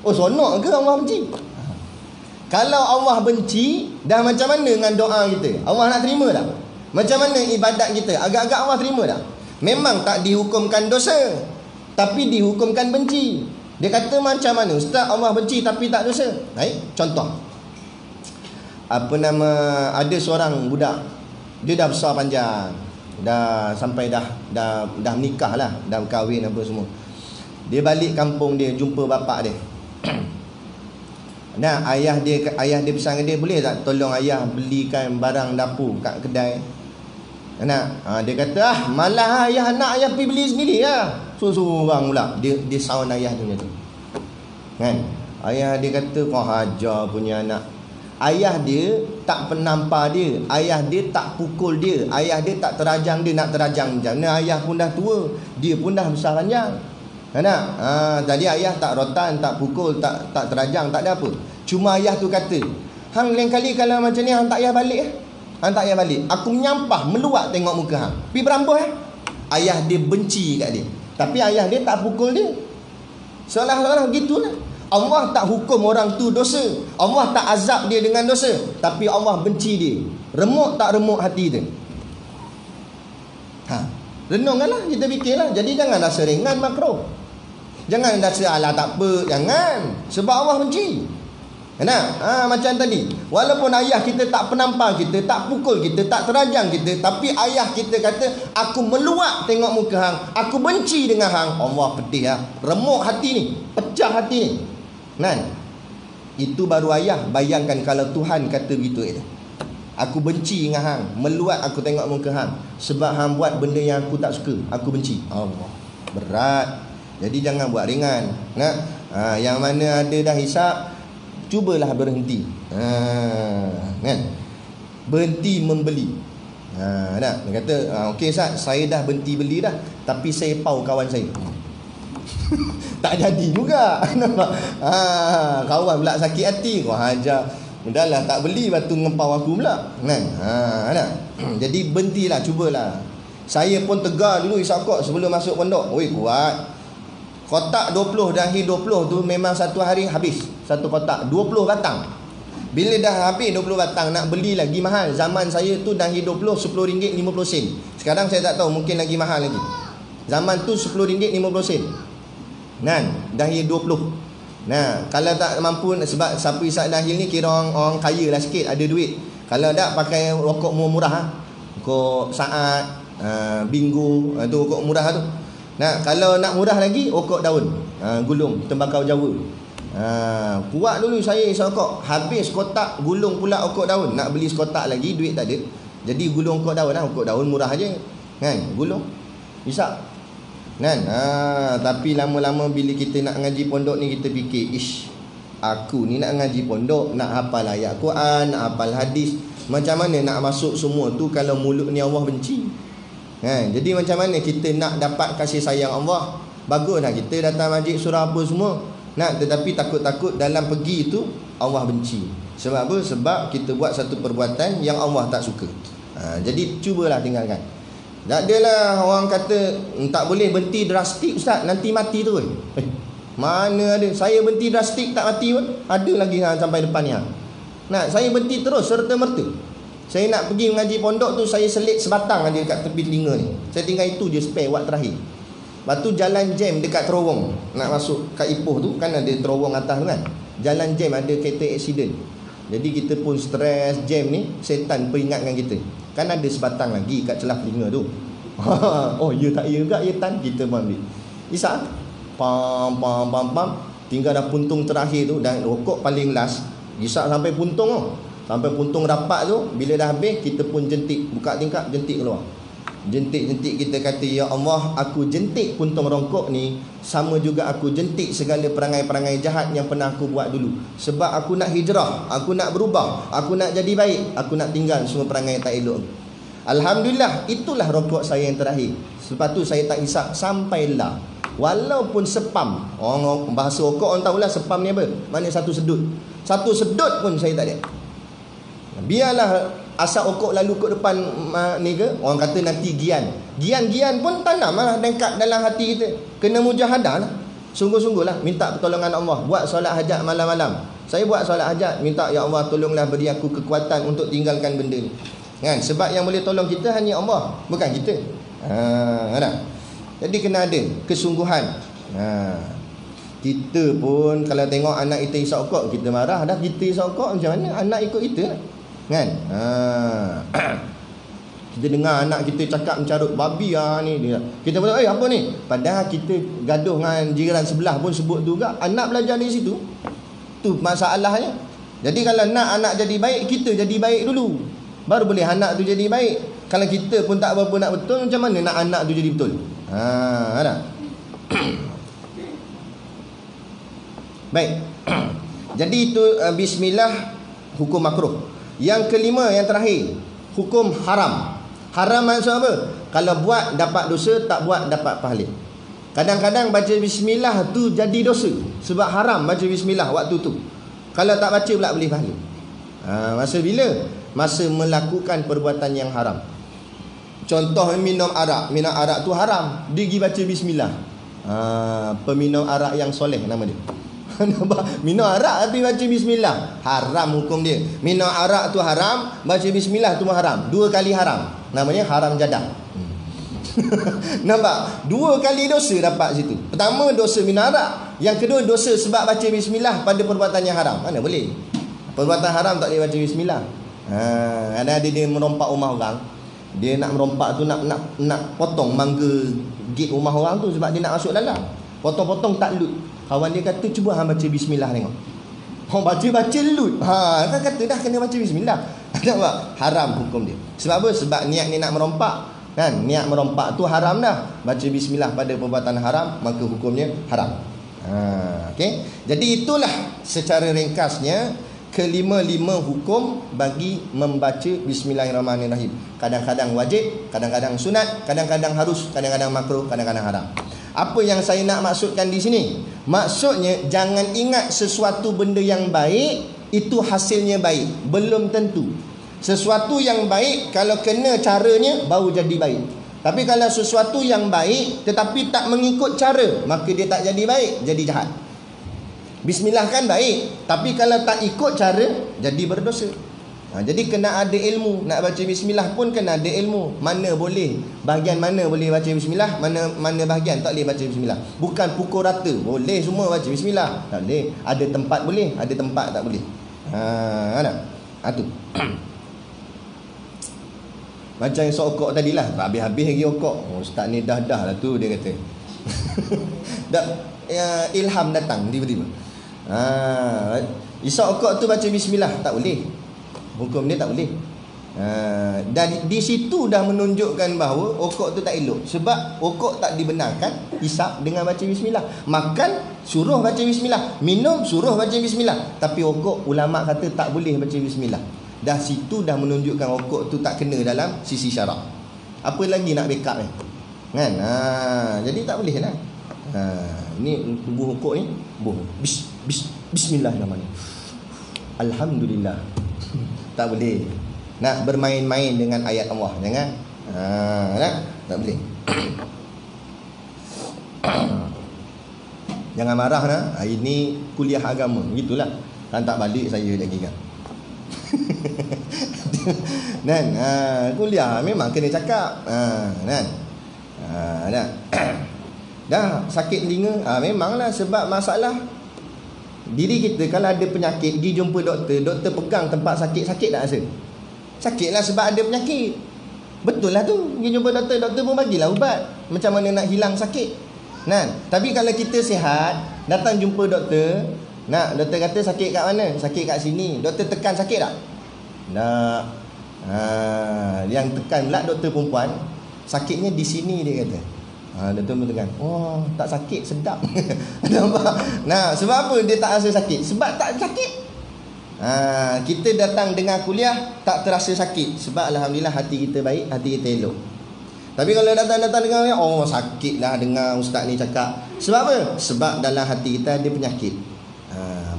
Oh, sonok ke Allah benci? Kalau Allah benci, dah macam mana dengan doa kita? Allah nak terima tak? Macam mana ibadat kita? Agak-agak Allah terima tak? Memang tak dihukumkan dosa, tapi dihukumkan benci. Dia kata macam mana? Ustaz Allah benci tapi tak dosa. Baik, contoh. Ada seorang budak, dia dah besar panjang, dah sampai dah nikah lah, dah kahwin apa semua. Dia balik kampung dia, jumpa bapak dia. Nah, ayah dia pesan dia, boleh tak tolong ayah belikan barang dapur kat kedai. Dia kata, malah ayah nak ayah pergi beli sendiri lah. Sorang pula dia sound ayah tu macam tu. Kan? Ayah dia kata, kau hajar punya anak. Ayah dia tak penampar dia, ayah dia tak pukul dia, ayah dia tak terajang dia nak terajang. Kerana ayah pun dah tua, dia pun dah besar panjang. Tadi ayah tak rotan, tak pukul, tak terajang, tak ada apa. Cuma ayah tu kata, hang lain kali kalau macam ni hang tak payah balik. Hang tak payah balik. Aku menyampah, meluak tengok muka hang. Pergi berambuh. Ayah dia benci kat dia, tapi ayah dia tak pukul dia. Seolah-olah gitulah. Allah tak hukum orang tu dosa, Allah tak azab dia dengan dosa, tapi Allah benci dia. Remuk tak remuk hati dia? Renungkanlah, kita fikirlah. Jadi jangan rasa ringan makruh. Jangan rasa alah tak apa. Jangan. Sebab Allah benci. Macam tadi, walaupun ayah kita tak penampar kita, tak pukul kita, tak terajang kita, tapi ayah kita kata, aku meluak tengok muka hang, aku benci dengan hang. Allah pedih lah. Remuk hati ni, pecah hati ni. Itu baru ayah. Bayangkan kalau Tuhan kata begitu, aku benci dengan hang, meluat aku tengok muka hang sebab hang buat benda yang aku tak suka, aku benci. Allah, berat. Jadi jangan buat ringan. Yang mana ada dah hisap, cubalah berhenti. Berhenti membeli. Dia kata, okey Ustaz, saya dah berhenti beli dah, tapi saya pau kawan saya. Tak jadi juga. Kawan pula sakit hati, kau hajar, udahlah tak beli, batu ngempau aku pula. Jadi berhentilah, cubalah. Saya pun tegar dulu isakok sebelum masuk pondok. Oi, kuat. Kotak 20 dan 20 tu memang satu hari habis. Satu kotak 20 batang. Bila dah habis 20 batang, nak beli lagi mahal. Zaman saya tu dahi 20 RM10.50. Sekarang saya tak tahu, mungkin lagi mahal lagi. Zaman tu RM10.50. Dahi 20. Kalau tak mampu, sebab siapa isap dahil ni kira orang kaya lah sikit, ada duit. Kalau tak, pakai rokok murah. Rokok Saat, Bingo, tu rokok murah tu. Kalau nak murah lagi, rokok daun, gulung, tembakau Jawa. Kuat dulu saya isap rokok. Habis kotak, gulung pula rokok daun. Nak beli sekotak lagi, duit tak ada. Jadi gulung rokok daun lah. Rokok daun murah je, gulung, isap. Tapi lama-lama bila kita nak ngaji pondok ni, kita fikir, aku ni nak ngaji pondok, nak hafal ayat Quran, nak hafal hadis, macam mana nak masuk semua tu kalau mulut ni Allah benci? Jadi macam mana kita nak dapat kasih sayang Allah? Baguslah kita datang masjid, surah apa semua, tetapi takut-takut dalam pergi tu Allah benci. Sebab apa? Sebab kita buat satu perbuatan yang Allah tak suka. Jadi cubalah tinggalkan. Tak adalah orang kata tak boleh berhenti drastik Ustaz, nanti mati terus. Mana ada. Saya berhenti drastik tak mati pun. Ada lagi sampai depan ni. Saya berhenti terus serta-merta. Saya nak pergi mengaji pondok tu, saya selit sebatang aja dekat tepi telinga ni. Saya tinggal itu je spare buat terakhir. Lepas tu jalan jam dekat terowong. Nak masuk kat Ipoh tu kan ada terowong atas tu kan. Jalan jam, ada kereta accident. Jadi kita pun stres jam ni, setan peringatkan kita. Kan ada sebatang lagi kat celah telinga tu. Oh ya tak ya juga ya tan, kita pun ambil. Isap pam. Tinggal dah puntung terakhir tu, dan rokok paling last. Isap sampai puntung tu. Sampai puntung rapat tu, bila dah habis kita pun jentik, buka tingkap, jentik keluar. Jentik-jentik kita kata, ya Allah, aku jentik puntung rokok ni sama juga aku jentik segala perangai-perangai jahat yang pernah aku buat dulu. Sebab aku nak hijrah, aku nak berubah, aku nak jadi baik, aku nak tinggal semua perangai yang tak elok. Alhamdulillah, itulah rokok saya yang terakhir. Lepas tu saya tak hisap sampailah. Walaupun sepam. Orang bahasa rokok orang tahulah sepam ni apa. Mana satu sedut. Satu sedut pun saya tak ada. Biarlah asap rokok lalu ke depan ni ke. Orang kata nanti gian. Gian pun tanam lah dekat dalam hati kita. Kena mujahadah lah. Sungguh-sungguh lah minta pertolongan Allah. Buat solat hajat malam-malam. Saya buat solat hajat, minta ya Allah tolonglah beri aku kekuatan untuk tinggalkan benda ni. Kan? Sebab yang boleh tolong kita hanya Allah, bukan kita. Kan? Jadi kena ada kesungguhan. Kita pun kalau tengok anak kita isap rokok, kita marah dah. Kita isap rokok macam mana anak ikut kita kan? Kita dengar anak kita cakap mencarut babi ni dia. Kita pun apa ni? Padahal kita gaduh dengan jiran sebelah pun sebut tu juga. Anak belajar dari situ. Tu masalahnya. Jadi kalau nak anak jadi baik, kita jadi baik dulu, baru boleh anak tu jadi baik. Kalau kita pun tak apa-apa nak betul, macam mana nak anak tu jadi betul? Ada. Baik. Jadi itu bismillah hukum makruh. Yang kelima, yang terakhir, hukum haram. Haram maksud apa? Kalau buat dapat dosa, tak buat dapat pahala. Kadang-kadang baca bismillah tu jadi dosa sebab haram baca bismillah waktu tu. Kalau tak baca pula boleh pahala. Masa bila? Masa melakukan perbuatan yang haram. Contoh minum arak. Minum arak tu haram, dia pergi baca bismillah. Peminum arak yang soleh nama dia. Minum arak tapi baca bismillah, haram hukum dia. Minum arak tu haram, baca bismillah tu haram. Dua kali haram. Namanya haram jadah. Nampak? Dua kali dosa dapat situ. Pertama dosa minum arak, yang kedua dosa sebab baca bismillah pada perbuatan yang haram. Mana boleh? Perbuatan haram tak boleh baca bismillah. Ada dia merompak rumah orang. Dia nak merompak tu nak potong mangga gate rumah orang tu sebab dia nak masuk dalam. Potong-potong tak lut. Kawan dia kata cuba hang baca bismillah tengok. Hang baca lut. Kan kata dah kena baca bismillah. Nampak? Haram hukum dia. Sebab apa? Sebab niat ni nak merompak. Kan? Niat merompak tu haram dah. Baca bismillah pada perbuatan haram, maka hukumnya haram. Okey. Jadi itulah secara ringkasnya kelima-lima hukum bagi membaca bismillahirrahmanirrahim. Kadang-kadang wajib, kadang-kadang sunat, kadang-kadang harus, kadang-kadang makruh, kadang-kadang haram. Apa yang saya nak maksudkan di sini? Maksudnya jangan ingat sesuatu benda yang baik itu hasilnya baik. Belum tentu. Sesuatu yang baik kalau kena caranya baru jadi baik. Tapi kalau sesuatu yang baik tetapi tak mengikut cara, maka dia tak jadi baik, jadi jahat. Bismillah kan baik, tapi kalau tak ikut cara, jadi berdosa. Jadi kena ada ilmu. Nak baca bismillah pun kena ada ilmu. Mana boleh, bahagian mana boleh baca bismillah, mana bahagian tak boleh baca bismillah. Bukan pukul rata, boleh semua baca bismillah. Tak boleh. Ada tempat boleh, ada tempat tak boleh. Tu. Macam yang sokok tadi lah, tak habis-habis lagi okok. Ustaz ni dah lah tu, dia kata. Ilham datang tiba-tiba. Isap okok tu baca bismillah, tak boleh. Hukum dia tak boleh. Dan di situ dah menunjukkan bahawa okok tu tak elok. Sebab okok tak dibenarkan isap dengan baca bismillah. Makan suruh baca bismillah, minum suruh baca bismillah. Tapi okok ulama kata tak boleh baca bismillah. Dah situ dah menunjukkan okok tu tak kena dalam sisi syarak. Apa lagi nak backup ni? Kan? Jadi tak boleh lah. Ini tubuh okok ni bismillahirrahmanirrahim. Alhamdulillah. Tak boleh. Nak bermain-main dengan ayat Allah, jangan. Tak boleh. Jangan marah nah. Ini kuliah agama, begitulah. Kan tak balik saya lagi kan. Dan kuliah memang kena cakap. Dah sakit telinga, memanglah sebab masalah diri kita. Kalau ada penyakit, pergi jumpa doktor, doktor pegang tempat sakit tak rasa? Sakitlah sebab ada penyakit. Betul lah tu. Pergi jumpa doktor, doktor pun bagilah ubat macam mana nak hilang sakit. Tapi kalau kita sihat, datang jumpa doktor, doktor kata sakit kat mana? Sakit kat sini. Doktor tekan sakit tak? Tak. Yang tekan pula doktor perempuan, sakitnya di sini dia kata. Doktor pun tekan. Oh, tak sakit, sedap. Nampak? Sebab apa dia tak rasa sakit? Sebab tak sakit. Kita datang dengar kuliah tak terasa sakit sebab alhamdulillah hati kita baik, hati kita elok. Tapi kalau datang-datang dengar, oh sakitlah dengar ustaz ni cakap. Sebab apa? Sebab dalam hati kita ada penyakit.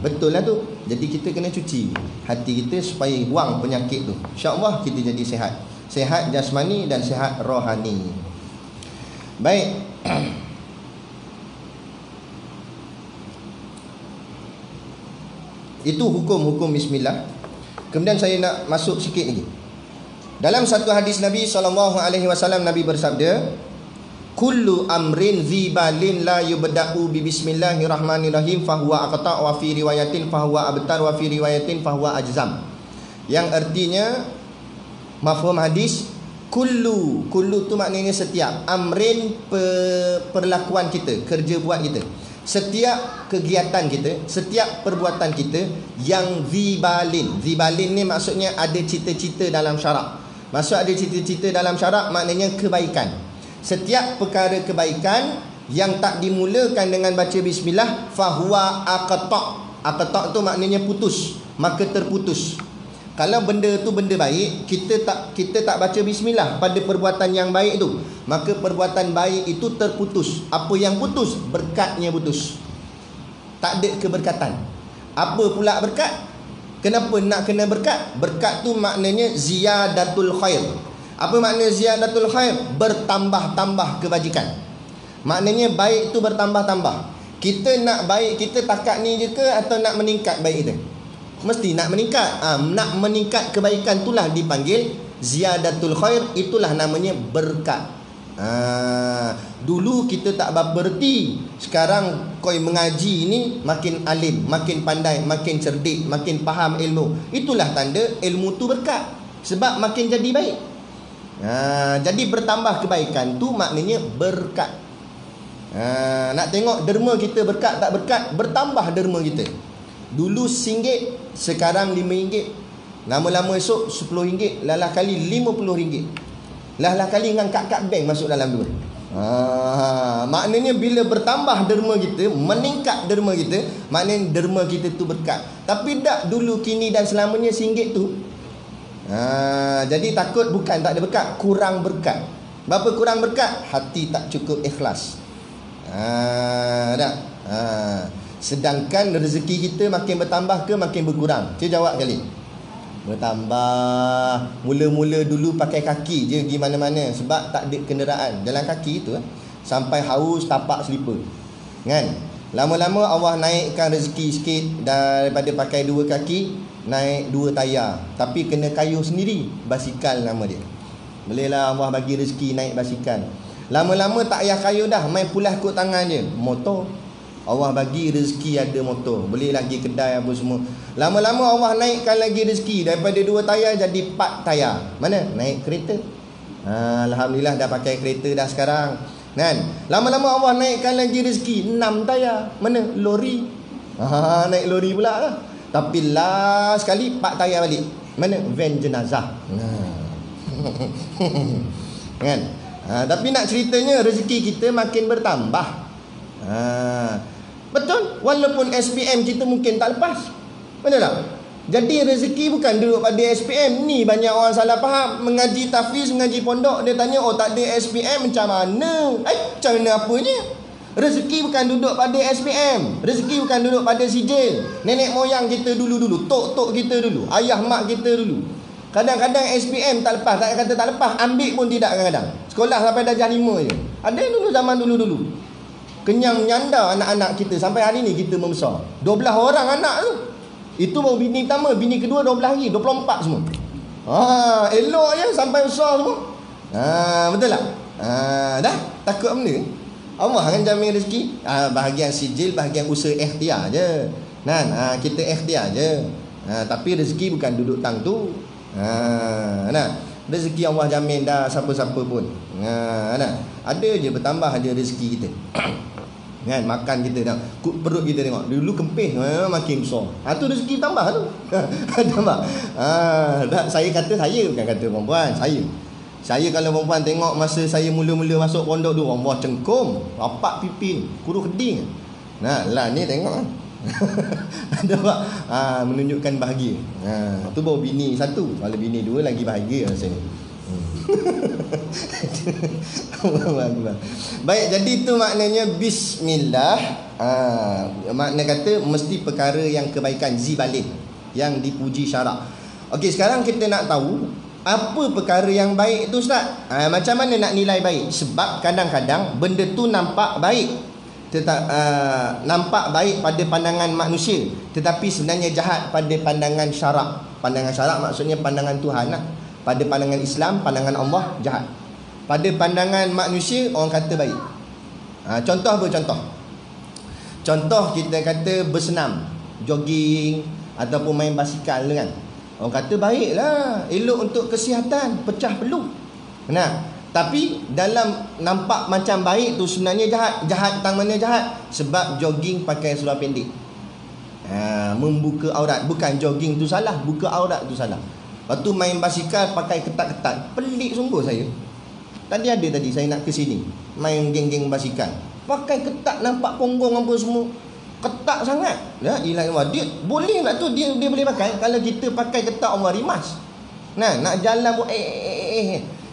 Betul lah tu. Jadi kita kena cuci hati kita supaya buang penyakit tu. InsyaAllah kita jadi sihat. Sihat jasmani dan sihat rohani. Baik. Itu hukum-hukum bismillah. Kemudian saya nak masuk sikit lagi. Dalam satu hadis Nabi SAW, Nabi bersabda, kullu amrin zibalin la yubda'u bi bismillahirrahmanirrahim fahuwa aqta' wa fi riwayatin fahuwa abtar wa fi riwayatin fahuwa ajzam. Yang artinya mafhum hadis, kullu tu maknanya setiap, amrin perlakuan kita, kerja buat kita, setiap kegiatan kita, setiap perbuatan kita yang zibalin ni maksudnya ada cita-cita dalam syarak. Maksud ada cita-cita dalam syarak maknanya kebaikan. Setiap perkara kebaikan yang tak dimulakan dengan baca bismillah, fahuwa aqta'. Aqta' tu maknanya putus, maka terputus. Kalau benda tu benda baik, kita tak baca bismillah pada perbuatan yang baik tu, maka perbuatan baik itu terputus. Apa yang putus? Berkatnya putus. Tak ada keberkatan. Apa pula berkat? Kenapa nak kena berkat? Berkat tu maknanya ziyadatul khair. Apa makna ziyadatul khair? Bertambah-tambah kebajikan. Maknanya baik tu bertambah-tambah. Kita nak baik kita takat ni je ke atau nak meningkat baik kita? Mesti nak meningkat. Nak meningkat kebaikan itulah dipanggil ziyadatul khair. Itulah namanya berkat. Dulu kita tak bererti. Sekarang koi mengaji ni makin alim, makin pandai, makin cerdik, makin faham ilmu. Itulah tanda ilmu tu berkat. Sebab makin jadi baik. Jadi bertambah kebaikan tu maknanya berkat. Nak tengok derma kita berkat tak berkat, bertambah derma kita. Dulu RM1, sekarang RM5. Lama-lama esok RM10, lalah kali RM50. Lah kali dengan kad bank masuk dalam tu. Maknanya bila bertambah derma kita, meningkat derma kita, maknanya derma kita tu berkat. Tapi tak dulu, kini dan selamanya RM1 tu. Jadi takut bukan tak ada berkat, kurang berkat. Berapa kurang berkat? Hati tak cukup ikhlas. Sedangkan rezeki kita makin bertambah ke makin berkurang? Saya jawab kali. Bertambah. Mula-mula dulu pakai kaki je pergi mana-mana sebab tak ada kenderaan. Jalan kaki tu sampai haus tapak selipar. Kan? Lama-lama Allah naikkan rezeki sikit, daripada pakai 2 kaki naik 2 tayar. Tapi kena kayuh sendiri. Basikal nama dia. Bolehlah Allah bagi rezeki naik basikal. Lama-lama tak payah kayuh dah, main pulas kot tangan je. Motor. Allah bagi rezeki ada motor, boleh lagi kedai apa semua. Lama-lama Allah naikkan lagi rezeki, daripada 2 tayar jadi 4 tayar. Mana? Naik kereta. Alhamdulillah dah pakai kereta dah sekarang. Kan? Lama-lama Allah naikkan lagi rezeki 6 tayar. Mana? Lori. Naik lori pula lah. Tapi last sekali 4 tayar balik. Mana? Van jenazah. Kan? Tapi nak ceritanya rezeki kita makin bertambah. Betul. Walaupun SPM kita mungkin tak lepas. Betul tak? Jadi rezeki bukan duduk pada SPM. Ni banyak orang salah faham. Mengaji tahfiz, mengaji pondok, dia tanya, oh tak ada SPM macam mana? Macam mana apanya? Rezeki bukan duduk pada SPM. Rezeki bukan duduk pada sijil. Nenek moyang kita dulu-dulu, tok-tok kita dulu, ayah mak kita dulu. Kadang-kadang SPM tak lepas. Tak kata tak lepas, ambil pun tidak kadang-kadang. Sekolah sampai darjah 5 je. Ada dulu zaman dulu-dulu. Kenyang menyanda anak-anak kita. Sampai hari ni kita membesar 12 orang anak tu. Itu baru bini pertama. Bini kedua 12 lagi, 24 semua. Elok je sampai besar semua. Betul tak? Dah takut benda. Allah akan jamin rezeki. Bahagian sijil, bahagian usaha ikhtiar je. Kita ikhtiar je. Tapi rezeki bukan duduk tang tu. Rezeki Allah jamin dah, siapa-siapa pun. Ada je bertambah aja rezeki kita. Kan, makan kita dah, perut kita tengok dulu kempis, makin besar. Tu rezeki tambah tu. Tambah. Saya kata, saya bukan kata perempuan, saya kalau perempuan tengok masa saya mula-mula masuk pondok tu, Allah cengkum, rapat pipi, kuruh keding. Lah ni tengok. Nampak? Menunjukkan bahagia. Tu baru bini satu. Kalau bini dua lagi bahagia rasanya. Baik, jadi itu maknanya bismillah. Makna kata mesti perkara yang kebaikan, zibalin, yang dipuji syarak. Okey, sekarang kita nak tahu apa perkara yang baik tu, Ustaz? Macam mana nak nilai baik? Sebab kadang-kadang benda tu nampak baik, nampak baik pada pandangan manusia, tetapi sebenarnya jahat pada pandangan syarak. Pandangan syarak maksudnya pandangan Tuhan lah. Pada pandangan Islam, pandangan Allah, jahat. Pada pandangan manusia, orang kata baik. Contoh apa contoh? Contoh kita kata bersenam, jogging ataupun main basikal kan. Orang kata baiklah, elok untuk kesihatan, pecah peluh. Nah, tapi dalam nampak macam baik tu sebenarnya jahat. Jahat tang mana jahat? Sebab jogging pakai seluar pendek. Membuka aurat. Bukan jogging tu salah, buka aurat tu salah. Lepas tu main basikal pakai ketat-ketat. Pelik sungguh saya. Tadi saya nak ke sini, main geng-geng basikal, pakai ketat, nampak punggung apa semua. Ketat sangat. La ilaha illallah. Dia boleh tak tu, dia boleh pakai. Kalau kita pakai ketat, Allah rimas. Nah, nak jalan pun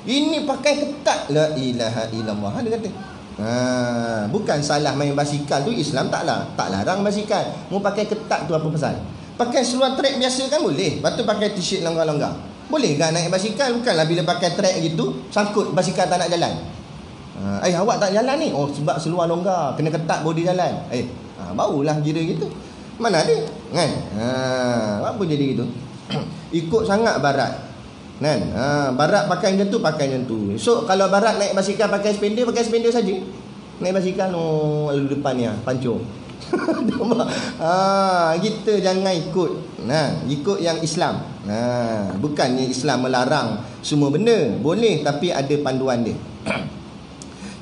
ini pakai ketat. La ilaha illallah. Dia kata bukan salah main basikal tu. Islam tak larang basikal. Mau pakai ketat tu apa pasal? Pakai seluar trek biasa kan boleh. Lepas tu pakai t-shirt longgar-longgar. Boleh kan naik basikal? Bukanlah bila pakai trek gitu sangkut basikal tak nak jalan. Awak tak jalan ni? Oh, sebab seluar longgar, kena ketat baru dia jalan. Barulah kira gitu. Mana ada kan? Apa jadi gitu? Ikut sangat barat kan? Barat pakai macam tu. So kalau barat naik basikal pakai sepender saja. Naik basikal lalu depan ni pancung. Kita jangan ikut. Ikut yang Islam. Bukannya Islam melarang semua benda. Boleh, tapi ada panduan dia.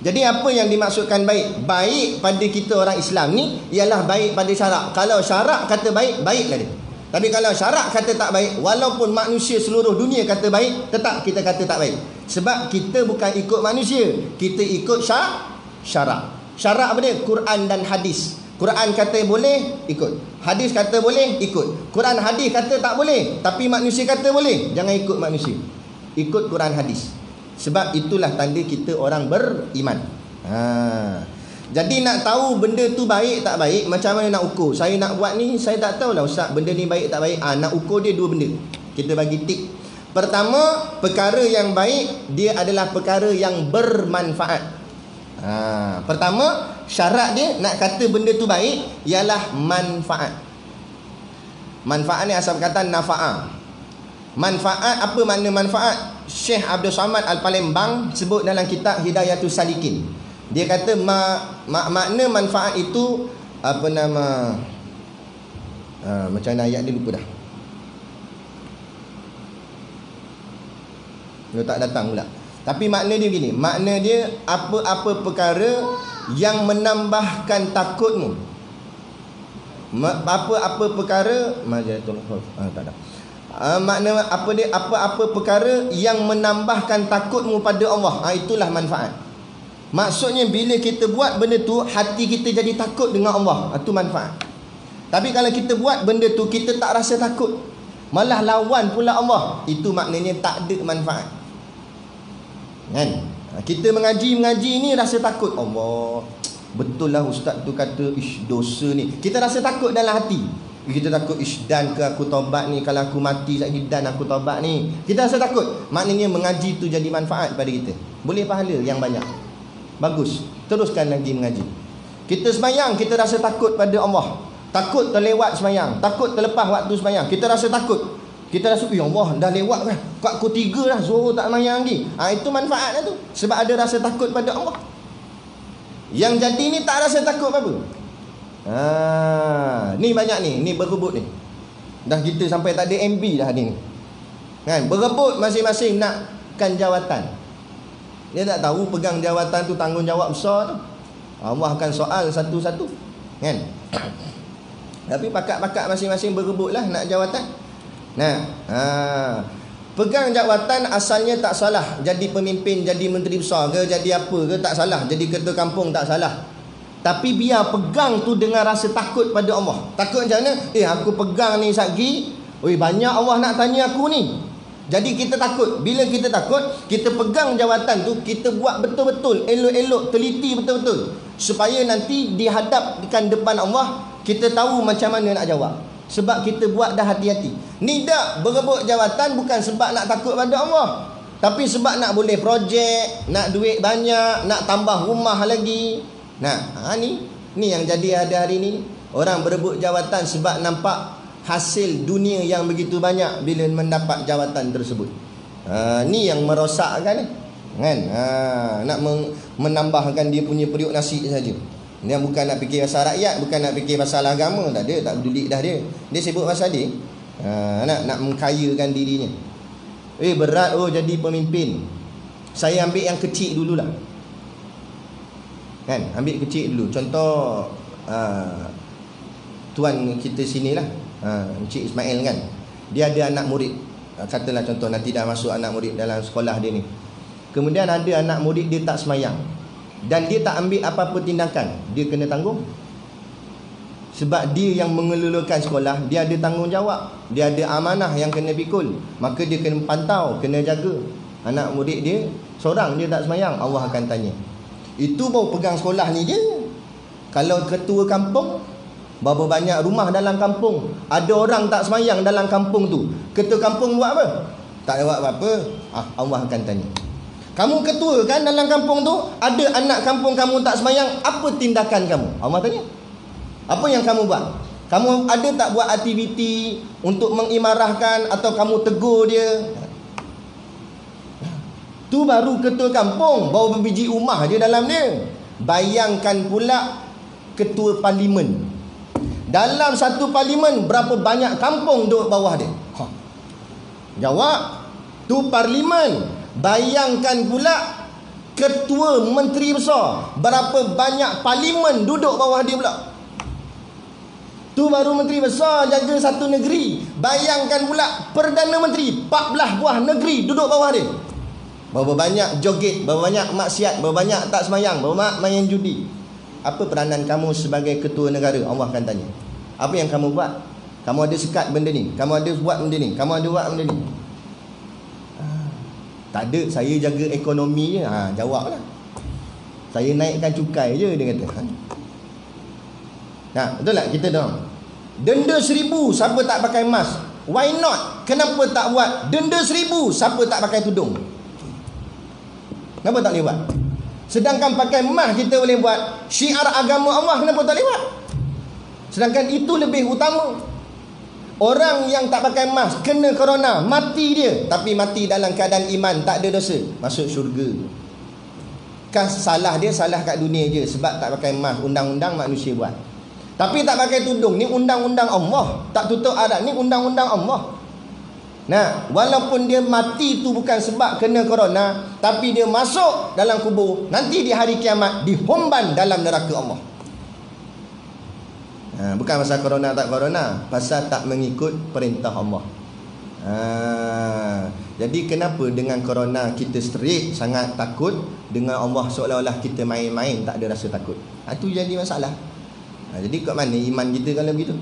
Jadi apa yang dimaksudkan baik? Baik pada kita orang Islam ni ialah baik pada syarak. Kalau syarak kata baik, baiklah dia. Tapi kalau syarak kata tak baik, walaupun manusia seluruh dunia kata baik, tetap kita kata tak baik. Sebab kita bukan ikut manusia, kita ikut syarak. Syarak apa dia? Quran dan hadis. Quran kata boleh, ikut. Hadis kata boleh, ikut. Quran hadis kata tak boleh, tapi manusia kata boleh, jangan ikut manusia. Ikut Quran hadis. Sebab itulah tanda kita orang beriman. Jadi nak tahu benda tu baik tak baik, macam mana nak ukur? Saya nak buat ni, saya tak tahulah Ustaz, benda ni baik tak baik. Nak ukur dia dua benda. Kita bagi tik. Pertama, perkara yang baik dia adalah perkara yang bermanfaat. Pertama, syarat dia nak kata benda tu baik ialah manfaat. Manfaat ni asal kata nafa'ah. Manfaat, apa makna manfaat? Syekh Abdul Samad Al-Palembang sebut dalam kitab Hidayatul Salikin. Dia kata makna manfaat itu apa nama, macam mana ayat dia lupa dah. Dia tak datang pula. Tapi makna dia begini, makna dia apa-apa perkara yang menambahkan takutmu. Apa-apa perkara tak ada. Makna apa dia? Apa-apa perkara yang menambahkan takutmu pada Allah. Itulah manfaat. Maksudnya bila kita buat benda tu, hati kita jadi takut dengan Allah. Itu manfaat. Tapi kalau kita buat benda tu, kita tak rasa takut, malah lawan pula Allah, itu maknanya tak ada manfaat. Kan? Kita mengaji ni rasa takut. Allah, betul lah ustaz tu kata dosa ni. Kita rasa takut dalam hati. Kita takut dan ke aku taubat ni, kalau aku mati lagi dan aku taubat ni. Kita rasa takut. Maknanya mengaji tu jadi manfaat pada kita. Boleh pahala yang banyak. Bagus. Teruskan lagi mengaji. Kita sembahyang, kita rasa takut pada Allah. Takut terlewat sembahyang, takut terlepas waktu sembahyang. Kita rasa takut. Kita rasa, ya Allah, dah lewat kan, kat pukul 3 dah, Zuhur tak sembahyang lagi. Itu manfaatnya tu. Sebab ada rasa takut pada Allah. Yang jadi ni tak rasa takut apa-apa. Ni banyak ni berebut ni. Dah kita sampai tak ada MB dah ni. Kan? Berebut masing-masing nakkan jawatan. Dia tak tahu pegang jawatan tu tanggungjawab besar tu. Allah akan soal satu-satu. Kan? Tapi pakat-pakat masing-masing berebut lah nak jawatan. Pegang jawatan asalnya tak salah. Jadi pemimpin, jadi menteri besar ke, jadi apa ke tak salah. Jadi ketua kampung tak salah. Tapi biar pegang tu dengan rasa takut pada Allah. Takut macam mana? Aku pegang ni satgi, banyak Allah nak tanya aku ni. Jadi kita takut. Bila kita takut, kita pegang jawatan tu, kita buat betul-betul, elok-elok, teliti betul-betul, supaya nanti dihadapkan depan Allah, kita tahu macam mana nak jawab. Sebab kita buat dah hati-hati. Ni tak berebut jawatan bukan sebab nak takut pada Allah, tapi sebab nak boleh projek, nak duit banyak, nak tambah rumah lagi. Ni yang jadi ada hari ni. Orang berebut jawatan sebab nampak hasil dunia yang begitu banyak bila mendapat jawatan tersebut. Ni yang merosakkan kan. Nak menambahkan dia punya periuk nasi saja. Dia bukan nak fikir pasal rakyat, bukan nak fikir pasal agama. Tak ada, tak peduli dah dia. Dia sibuk pasal dia. Nak mengkayakan dirinya. Berat jadi pemimpin. Saya ambil yang kecil dululah. Kan, ambil kecil dulu. Contoh tuan kita sinilah, Encik Ismail kan. Dia ada anak murid. Katalah contoh nanti dah masuk anak murid dalam sekolah dia ni. Kemudian ada anak murid dia tak semayang, dan dia tak ambil apa-apa tindakan. Dia kena tanggung. Sebab dia yang mengelolakan sekolah, dia ada tanggungjawab, dia ada amanah yang kena pikul. Maka dia kena pantau, kena jaga. Anak murid dia seorang dia tak semayang, Allah akan tanya. Itu baru pegang sekolah ni dia. Kalau ketua kampung, berapa banyak rumah dalam kampung, ada orang tak semayang dalam kampung tu, ketua kampung buat apa? Tak buat apa-apa. Allah akan tanya. Kamu ketua kan dalam kampung tu, ada anak kampung kamu tak semayang, apa tindakan kamu? Allah tanya. Apa yang kamu buat? Kamu ada tak buat aktiviti untuk mengimarahkan, atau kamu tegur dia? Tu baru ketua kampung, baru berbiji rumah je dalam dia. Bayangkan pula ketua parlimen. Dalam satu parlimen, berapa banyak kampung duduk bawah dia? Jawab. Tu parlimen. Bayangkan pula ketua menteri besar, berapa banyak parlimen duduk bawah dia pula. Tu baru menteri besar jaga satu negeri. Bayangkan pula Perdana Menteri, 14 buah negeri duduk bawah dia. Berapa banyak joget, berapa banyak maksiat, berapa banyak tak semayang, berapa banyak main judi. Apa peranan kamu sebagai ketua negara? Allah akan tanya. Apa yang kamu buat? Kamu ada sekat benda ni, kamu ada buat benda ni, kamu ada buat benda ni. Tak ada, saya jaga ekonomi je. Jawablah. Saya naikkan cukai je, dia kata. Betul tak kita dah? Denda 1,000 siapa tak pakai mask? Why not? Kenapa tak buat denda 1,000 siapa tak pakai tudung? Kenapa tak boleh buat? Sedangkan pakai mask kita boleh buat. Syiar agama Allah, kenapa tak boleh buat? Sedangkan itu lebih utama. Orang yang tak pakai mask kena corona, mati dia, tapi mati dalam keadaan iman, tak ada dosa, masuk syurga. Kan salah dia, salah kat dunia je, sebab tak pakai mask. Undang-undang manusia buat. Tapi tak pakai tudung, ni undang-undang Allah. Tak tutup aurat, ni undang-undang Allah. Walaupun dia mati tu bukan sebab kena corona, tapi dia masuk dalam kubur, nanti di hari kiamat dihumban dalam neraka Allah. Bukan pasal corona tak corona, pasal tak mengikut perintah Allah. Jadi kenapa dengan corona kita straight sangat takut, dengan Allah seolah-olah kita main-main, tak ada rasa takut. Itu jadi masalah. Jadi kat mana iman kita kalau begitu?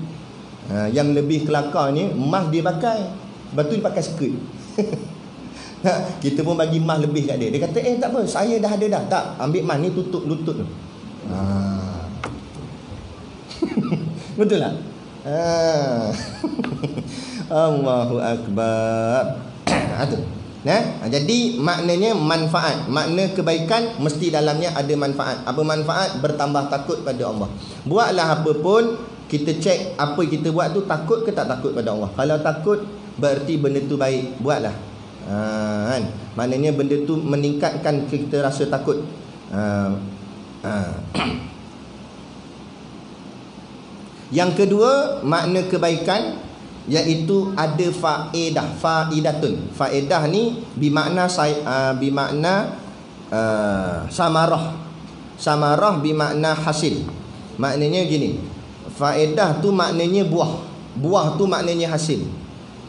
Yang lebih kelakarnya, mask dia pakai, lepas tu dia pakai skirt. Kita pun bagi mask lebih kat dia. Dia kata tak apa, saya dah ada dah. Tak, ambil mask ni tutup lutut tu. Betul tak? Allahu Akbar. Tu. Jadi maknanya manfaat, makna kebaikan mesti dalamnya ada manfaat. Apa manfaat? Bertambah takut pada Allah. Buatlah apa pun, kita cek apa kita buat tu takut ke tak takut pada Allah. Kalau takut, berarti benda tu baik, buatlah. Kan? Maknanya benda tu meningkatkan kita rasa takut. Yang kedua, makna kebaikan, iaitu ada faedah, faedatun. Faedah ni bermakna samarah. Samarah bermakna hasil. Maknanya gini, faedah tu maknanya buah. Buah tu maknanya hasil.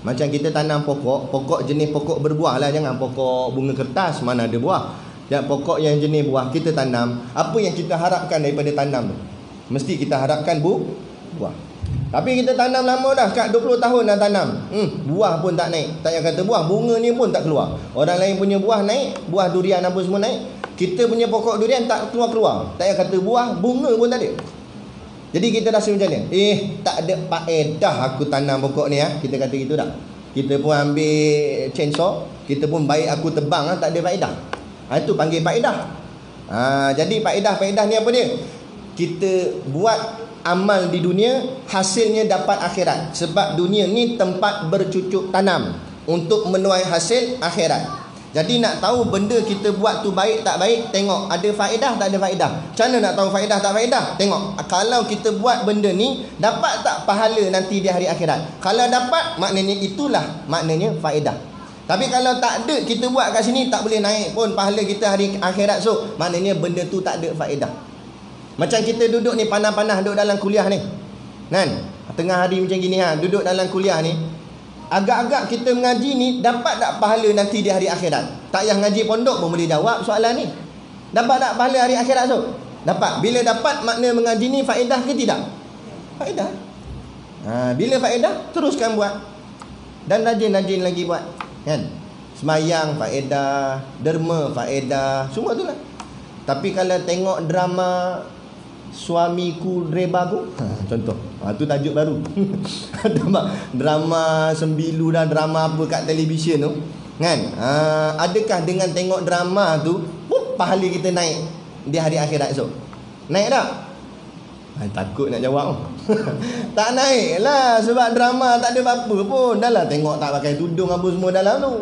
Macam kita tanam pokok, pokok jenis pokok berbuah lah, jangan pokok bunga kertas, mana ada buah. Yang pokok yang jenis buah kita tanam, apa yang kita harapkan daripada tanam tu? Mesti kita harapkan buah. Tapi kita tanam lama dah, kat 20 tahun dah tanam, buah pun tak naik. Tak payah kata buah, bunga ni pun tak keluar. Orang lain punya buah naik, buah durian apa semua naik. Kita punya pokok durian tak keluar. Tak payah kata buah, bunga pun tak ada. Jadi kita rasa macam ni, tak ada faedah aku tanam pokok ni. Kita kata gitu tak? Kita pun ambil chainsaw, kita pun baik aku tebang, tak ada faedah. Itu panggil faedah. Jadi faedah ni apa dia? Kita buat amal di dunia, hasilnya dapat akhirat. Sebab dunia ni tempat bercucuk tanam untuk menuai hasil akhirat. Jadi nak tahu benda kita buat tu baik tak baik, tengok ada faedah tak ada faedah. Macam mana nak tahu faedah tak faedah? Tengok kalau kita buat benda ni, dapat tak pahala nanti di hari akhirat. Kalau dapat, maknanya itulah maknanya faedah. Tapi kalau tak ada, kita buat kat sini tak boleh naik pun pahala kita hari akhirat, so maknanya benda tu tak ada faedah. Macam kita duduk ni panah-panah duduk dalam kuliah ni, kan? Tengah hari macam gini, duduk dalam kuliah ni, agak-agak kita mengaji ni, dapat tak pahala nanti di hari akhirat? Tak payah ngaji pondok pun boleh jawab soalan ni. Dapat tak pahala hari akhirat tu? Dapat. Bila dapat, makna mengaji ni faedah ke tidak? Faedah. Bila faedah, teruskan buat. Dan rajin-rajin lagi buat, kan? Semayang faedah, derma faedah, semua tu lah. Tapi kalau tengok drama Suamiku Rebaku, contoh, tu tajuk baru. drama sembilu dan drama apa kat televisyen tu, kan? Adakah dengan tengok drama tu pahala kita naik di hari akhirat esok? Naik tak? Takut nak jawab. Tak naik lah, sebab drama tak ada apa-apa pun. Dah lah tengok tak pakai tudung apa semua dalam tu.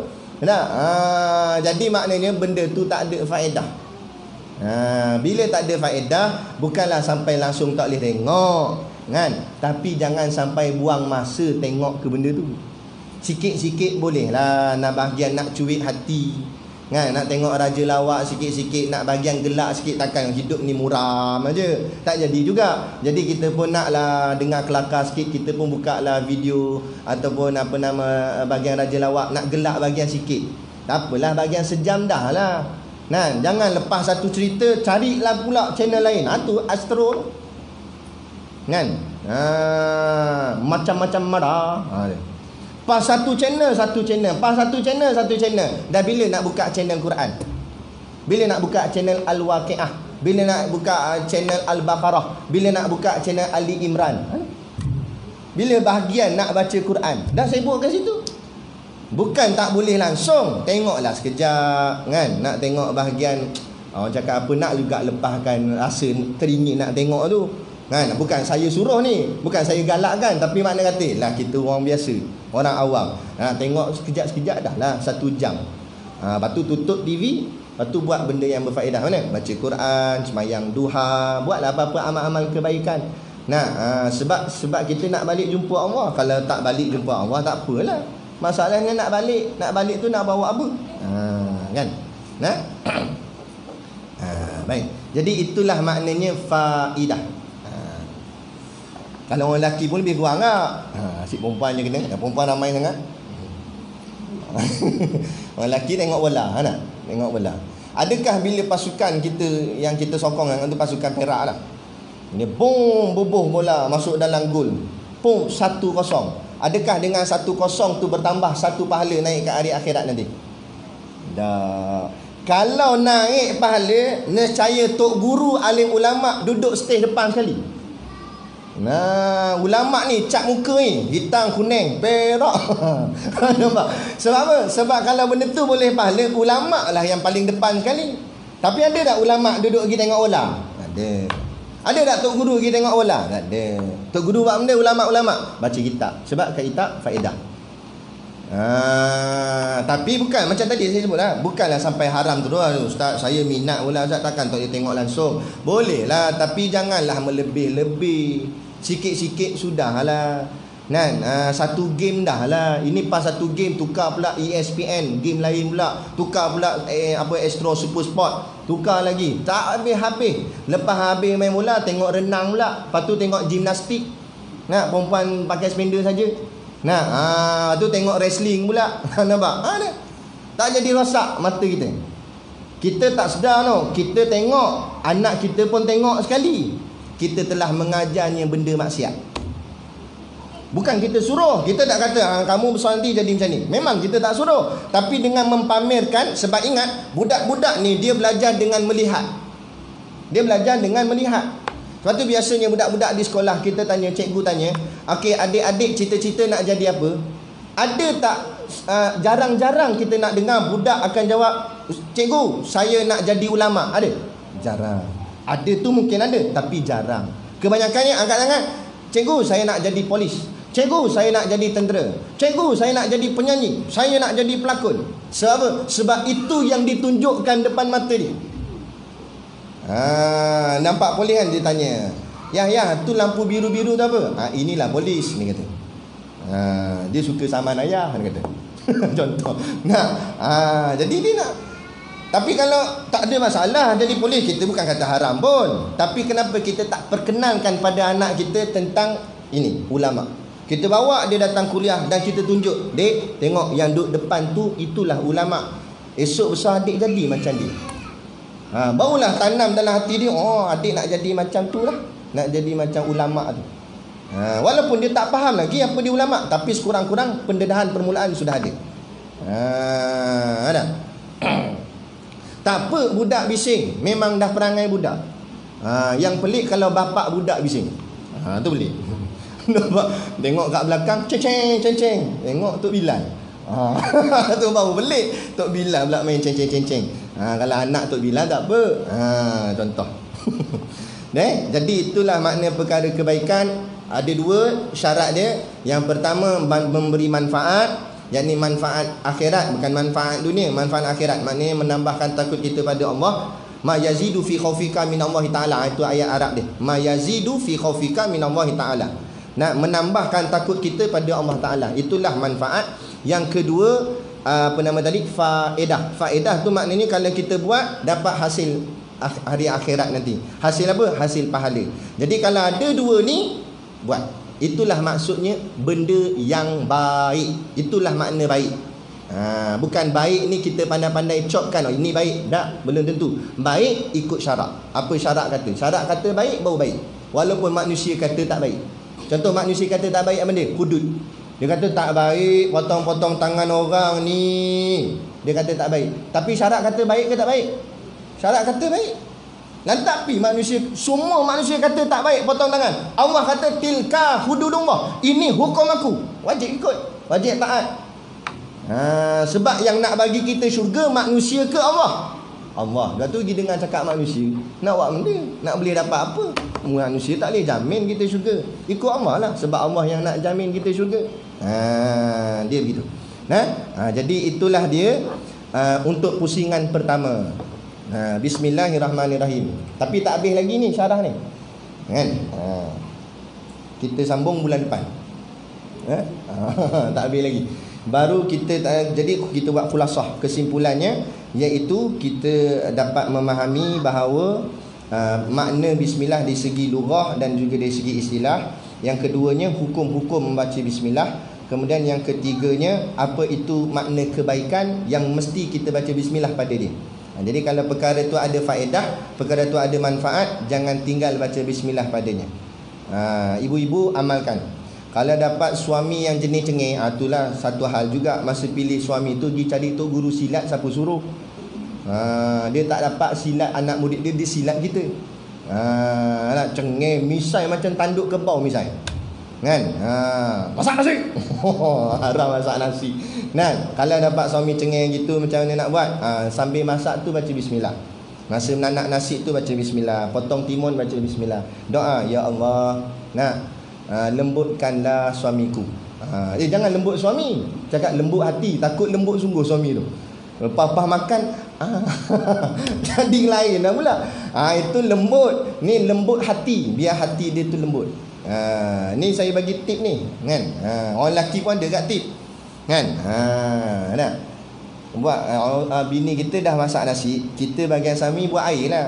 Jadi maknanya benda tu tak ada faedah. Bila tak ada faedah, bukanlah sampai langsung tak boleh tengok, kan? Tapi jangan sampai buang masa tengok ke benda tu. Sikit-sikit boleh lah, nak bahagian nak cuit hati, kan? Nak tengok raja lawak sikit-sikit, nak bahagian gelak sikit, takkan hidup ni muram aja. Tak jadi juga. Jadi kita pun naklah dengar kelakar sikit, kita pun buka lah video ataupun apa nama bahagian raja lawak, nak gelak bahagian sikit. Tak apalah, bahagian sejam dah lah. Nah, jangan lepas satu cerita carilah pula channel lain. Tu Astro, kan? Macam-macam marah. Pas satu channel, pas satu channel. Dah bila nak buka channel Quran? Bila nak buka channel Al-Waqiah? Bila nak buka channel Al-Baqarah? Bila nak buka channel Ali Imran? Bila bahagian nak baca Quran? Dah sibuk kat situ. Bukan tak boleh langsung, tengoklah sekejap, kan? Nak tengok bahagian, orang cakap apa, nak juga lepaskan rasa teringin nak tengok tu, kan? Bukan saya suruh ni, bukan saya galakkan, tapi makna kata lah kita orang biasa, orang awam, tengok sekejap-sekejap dah lah 1 jam. Lepas tu tutup TV, lepas tu buat benda yang berfaedah. Mana? Baca Quran, semayang duha, buatlah apa-apa amal-amal kebaikan. Sebab kita nak balik jumpa Allah. Kalau tak balik jumpa Allah, tak apalah. Masalahnya nak balik tu nak bawa apa? Kan? Baik. Jadi itulah maknanya faedah. Kalau orang lelaki pun lebih kurang tak? Asyik perempuan je kena. Perempuan ramai sangat. Orang lelaki tengok bola, nak? Tengok bola. Adakah bila pasukan kita yang kita sokong itu pasukan Perak lah, ini boom, bubuh bola masuk dalam gol, boom, 1-0. Adakah dengan 1-0 tu bertambah 1 pahala naik ke hari akhirat nanti? Dah. Kalau naik pahala, nescaya tok guru alim ulama duduk stage depan sekali. Ulama ni cat muka ni hitam, kuning, perak. Nampak? Sebab apa? Sebab kalau benda tu boleh pahala, ulama lah yang paling depan sekali. Tapi ada tak ulama duduk pergi tengok bola? Ada. Ada tak tok guru pergi tengok bola? Tak ada. Tok guru buat benda, ulama-ulama baca kitab. Sebab kat kitab faedah. Tapi bukan macam tadi saya sebut lah, bukanlah sampai haram tu lah. Ustaz, saya minat bola, Ustaz, takkan tak boleh tengok langsung? Boleh lah, tapi janganlah melebih-lebih. Sikit-sikit sudah lah. Satu game dah lah. Ini pas satu game, tukar pula ESPN, game lain pula, tukar pula Astro Super Sport, tukar lagi, tak habis-habis. Lepas habis main bola, tengok renang pula, lepas tu tengok gimnastik, perempuan pakai spender saja. Lepas tu tengok wrestling pula. Nampak? Tak jadi rosak mata kita. Kita tak sedar tau. Kita tengok, anak kita pun tengok sekali. Kita telah mengajarnya benda maksiat. Bukan kita suruh. Kita tak kata kamu besar nanti jadi macam ni. Memang kita tak suruh. Tapi dengan mempamerkan. Sebab ingat, budak-budak ni dia belajar dengan melihat. Dia belajar dengan melihat. Sebab tu biasanya budak-budak di sekolah, kita tanya, cikgu tanya, okey, adik-adik cita-cita nak jadi apa? Ada tak jarang-jarang kita nak dengar budak akan jawab, cikgu, saya nak jadi ulama. Ada? Jarang. Ada tu mungkin ada, tapi jarang. Kebanyakannya angkat tangan, cikgu, saya nak jadi polis. Cikgu, saya nak jadi tentera. Cikgu, saya nak jadi penyanyi. Saya nak jadi pelakon. Sebab apa? Sebab itu yang ditunjukkan depan mata dia. Nampak polis kan, dia tanya, ya, tu lampu biru-biru tu apa? Inilah polis, dia kata. Dia suka saman ayah, dia kata. Contoh. Jadi dia nak. Tapi kalau tak ada masalah jadi polis, kita bukan kata haram pun. Tapi kenapa kita tak perkenalkan pada anak kita tentang ini, ulama? Kita bawa dia datang kuliah dan kita tunjuk, dek, tengok yang duduk depan tu, itulah ulama. Esok besar adik jadi macam dia. Barulah tanam dalam hati dia, oh, adik nak jadi macam tu lah, nak jadi macam ulama tu. Walaupun dia tak faham lagi apa dia ulama, tapi sekurang-kurang pendedahan permulaan sudah ada. Ada. Tak apa budak bising, memang dah perangai budak. Yang pelik kalau bapak budak bising. Tu pelik. Nampak, tengok kat belakang, ceng-ceng. Tengok Tok Bilal. Tu baru pelik. Tok Bilal pula main ceng-ceng. Kalau anak Tok Bilal tak apa. Contoh. Jadi itulah makna perkara kebaikan. Ada dua syarat dia. Yang pertama, memberi manfaat, yakni manfaat akhirat, bukan manfaat dunia, manfaat akhirat. Maknanya menambahkan takut kita pada Allah. Ma yazidu fi khaufika minallahi ta'ala. Itu ayat Arab dia. Ma yazidu fi khaufika minallahi ta'ala. Menambahkan takut kita pada Allah Ta'ala. Itulah manfaat. Yang kedua, apa nama tadi? Faedah. Faedah tu maknanya kalau kita buat, dapat hasil hari akhirat nanti. Hasil apa? Hasil pahala. Jadi kalau ada dua ni, buat. Itulah maksudnya benda yang baik. Itulah makna baik. Bukan baik ni kita pandai-pandai copkan, ini baik. Tak, belum tentu. Baik ikut syarak. Apa syarak kata? Syarak kata baik, baru baik. Walaupun manusia kata tak baik. Contoh manusia kata tak baik apa dia? Hudud. Dia kata tak baik potong-potong tangan orang ni. Dia kata tak baik. Tapi syarak kata baik ke tak baik? Syarak kata baik. Tapi manusia, semua manusia kata tak baik potong tangan. Allah kata tilka hududullah. Ini hukum aku. Wajib ikut. Wajib taat. Sebab yang nak bagi kita syurga manusia ke Allah? Allah. Dah tu pergi dengar cakap manusia. Nak buat benda, nak boleh dapat apa? Manusia tak boleh jamin kita syurga. Ikut Allah lah. Sebab Allah yang nak jamin kita syurga. Dia begitu. Jadi itulah dia untuk pusingan pertama. Bismillahirrahmanirrahim. Tapi tak habis lagi ni syarah ni, kan? Kita sambung bulan depan. Tak habis lagi. Baru kita jadi kita buat khulasah. Kesimpulannya iaitu kita dapat memahami bahawa makna bismillah dari segi lughah dan juga dari segi istilah. Yang keduanya hukum-hukum membaca bismillah. Kemudian yang ketiganya apa itu makna kebaikan yang mesti kita baca bismillah pada dia. Jadi kalau perkara itu ada faedah, perkara itu ada manfaat, jangan tinggal baca bismillah padanya. Ibu-ibu amalkan. Kalau dapat suami yang jenis cengeng, itulah satu hal juga. Masa pilih suami tu, pergi cari tu guru silat, siapa suruh? Dia tak dapat silat anak murid dia, dia silat kita. Cengeng, misai macam tanduk kebau misai, kan? Masak nasi. Haram masak nasi. Kalau dapat suami cengeng gitu, macam mana nak buat? Sambil masak tu baca bismillah. Masa menanak nasi tu baca bismillah. Potong timun baca bismillah. Doa, ya Allah, lembutkanlah suamiku. Jangan lembut suami, cakap lembut hati. Takut lembut sungguh suami tu. Lepas makan jadi lain lah pula. Itu lembut. Ni lembut hati, biar hati dia tu lembut. Ni saya bagi tip ni, kan? Orang lelaki pun ada kat tip, kan? Nak buat bini kita dah masak nasi, kita bagian suami buat air lah.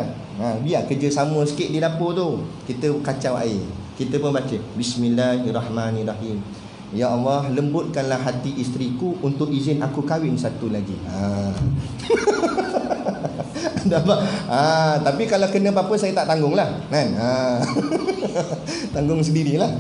Biar kerja sama sikit di dapur tu, kita kacau air. Kita pun baca Bismillahirrahmanirrahim. Ya Allah, lembutkanlah hati isteriku untuk izin aku kahwin satu lagi. Dapat. Tapi kalau kena apa-apa saya tak tanggung lah, kan? Tanggung sendirilah.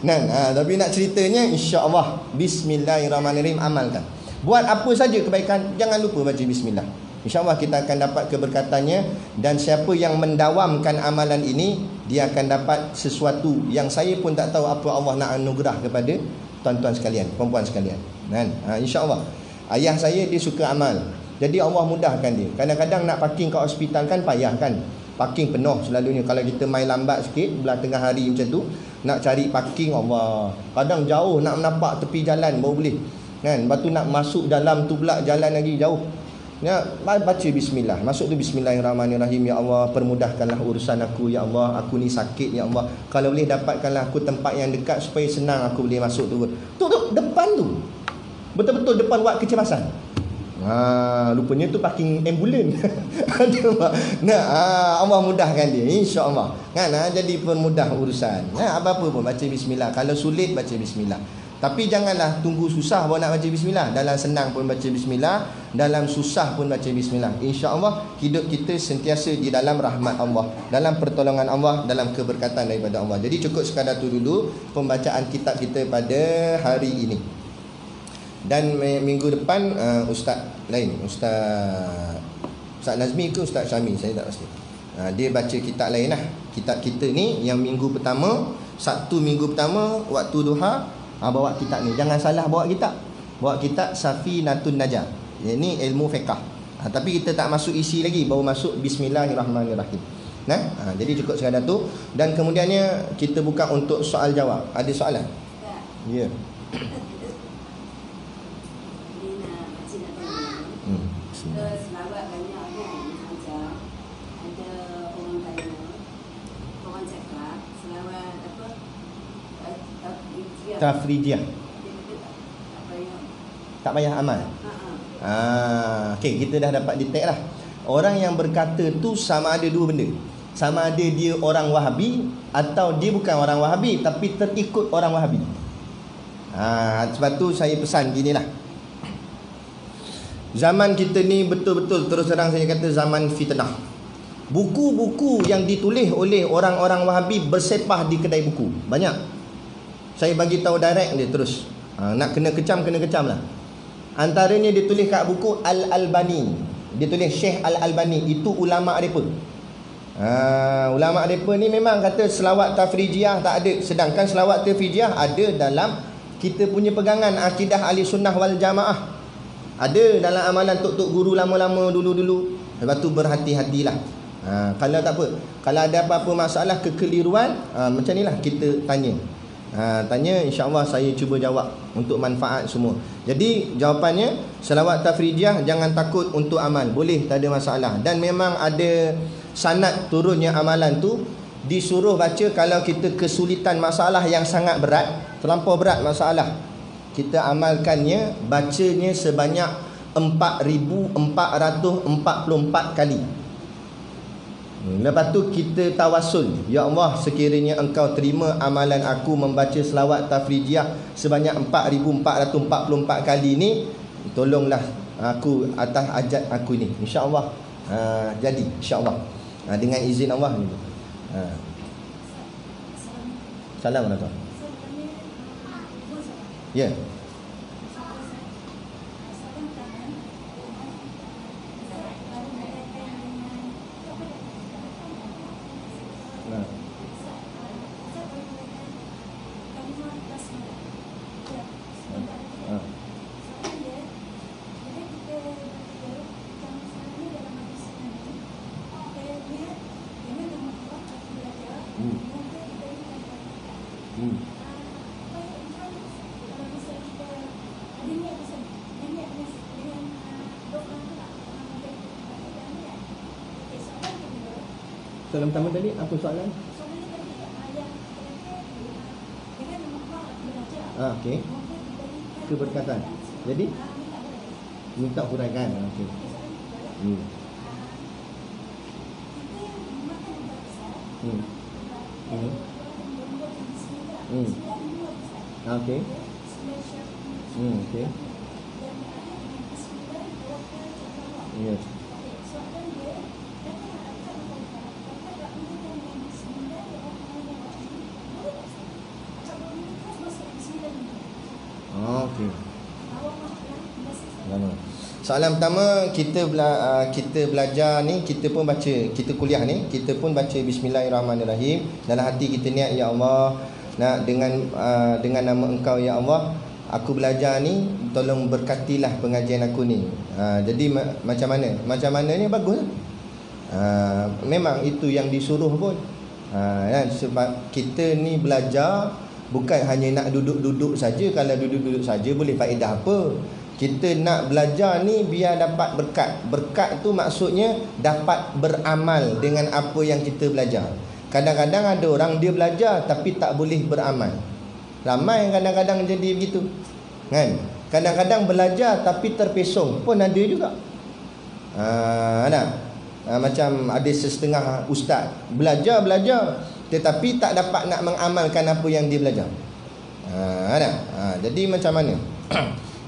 Kan? Tapi nak ceritanya, insya-Allah bismillahirrahmanirrahim, amalkan. Buat apa saja kebaikan, jangan lupa baca bismillah. InsyaAllah kita akan dapat keberkatannya. Dan siapa yang mendawamkan amalan ini, dia akan dapat sesuatu yang saya pun tak tahu apa Allah nak anugerah kepada tuan-tuan sekalian, perempuan sekalian, kan? InsyaAllah. Ayah saya dia suka amal, jadi Allah mudahkan dia. Kadang-kadang nak parking kat hospital kan payah kan, parking penuh selalunya. Kalau kita main lambat sikit belah tengah hari macam tu, nak cari parking, Allah, kadang jauh nak menapak tepi jalan baru boleh, kan? Lepas tu nak masuk dalam tu pula jalan lagi jauh. Ya, baca bismillah. Masuk tu bismillahirrahmanirrahim. Ya Allah, permudahkanlah urusan aku. Ya Allah, aku ni sakit. Ya Allah, kalau boleh dapatkanlah aku tempat yang dekat supaya senang aku boleh masuk tu. Tu depan tu, betul-betul depan wad kecemasan. Rupanya tu parking ambulan. Allah mudahkan dia, insya-Allah. Kan? Jadi permudah urusan. Apa-apa pun baca bismillah. Kalau sulit baca bismillah. Tapi janganlah tunggu susah baru nak baca bismillah. Dalam senang pun baca bismillah, dalam susah pun baca bismillah. InsyaAllah hidup kita sentiasa di dalam rahmat Allah, dalam pertolongan Allah, dalam keberkatan daripada Allah. Jadi cukup sekadar tu dulu pembacaan kitab kita pada hari ini. Dan minggu depan ustaz lain, Ustaz Nazmi ke Ustaz Syami, saya tak pasti. Dia baca kitab lain lah. Kitab kita ni yang minggu pertama, Sabtu minggu pertama waktu duha, bawa kitab ni. Jangan salah bawa kitab. Bawa kitab Safinatun Najah. Ini ilmu fiqh. Tapi kita tak masuk isi lagi, baru masuk bismillahirrahmanirrahim. Jadi cukup sekadar tu. Dan kemudiannya kita buka untuk soal jawab. Ada soalan? Ya. Selawat banyak kan, macam ada orang tanya, orang cakap selawat apa, Tafrijiyah. Tak payah amal. Okey, kita dah dapat detect lah. Orang yang berkata tu sama ada dua benda. Sama ada dia orang Wahabi atau dia bukan orang Wahabi tapi terikut orang Wahabi. Sebab tu saya pesan ginilah. Zaman kita ni betul-betul terus terang saya kata zaman fitnah. Buku-buku yang ditulis oleh orang-orang Wahabi bersepah di kedai buku banyak. Saya bagi tahu direct dia terus. Nak kena kecam lah. Antaranya dia tulis kat buku Al-Albani. Dia tulis Syekh Al-Albani, itu ulama mereka. Ulama mereka ni memang kata selawat tafrijiyah tak ada. Sedangkan selawat tafrijiyah ada dalam kita punya pegangan akidah ahli sunnah wal jamaah. Ada dalam amalan tok-tok guru lama-lama dulu-dulu. Lepas tu berhati-hatilah. Kalau tak apa, kalau ada apa-apa masalah kekeliruan, macam ni lah kita tanya. Tanya, insya-Allah saya cuba jawab untuk manfaat semua. Jadi jawapannya, selawat tafrijiyah jangan takut untuk amal, boleh, tak ada masalah. Dan memang ada sanad turunnya amalan tu, disuruh baca kalau kita kesulitan masalah yang sangat berat, terlampau berat masalah, kita amalkannya, bacanya sebanyak 4,444 kali. Lepas tu kita tawassul, ya Allah, sekiranya engkau terima amalan aku membaca selawat tafrijiyah sebanyak 4,444 kali ni, tolonglah aku atas hajat aku ni, insya-Allah. Jadi insya-Allah, dengan izin Allah ni. Assalamualaikum. Ya. Soalan pertama tadi apa soalan? Okey. Keberkatan. Jadi minta huraikan. Okey. Okey. Okey. Yes. Soalan pertama, kita belajar ni, kita pun baca, kita kuliah ni, kita pun baca Bismillahirrahmanirrahim. Dalam hati kita niat, ya Allah, nak dengan nama Engkau ya Allah, aku belajar ni, tolong berkatilah pengajian aku ni. Jadi macam mana? Macam mana ni bagus. Memang itu yang disuruh pun. Kan? Sebab kita ni belajar bukan hanya nak duduk-duduk saja. Kalau duduk-duduk saja boleh faedah apa? Kita nak belajar ni biar dapat berkat. Berkat tu maksudnya dapat beramal dengan apa yang kita belajar. Kadang-kadang ada orang dia belajar tapi tak boleh beramal. Ramai kadang-kadang jadi begitu, kan? Kadang-kadang belajar tapi terpesong pun ada juga. Macam ada setengah ustaz belajar tetapi tak dapat nak mengamalkan apa yang dia belajar. Jadi macam mana?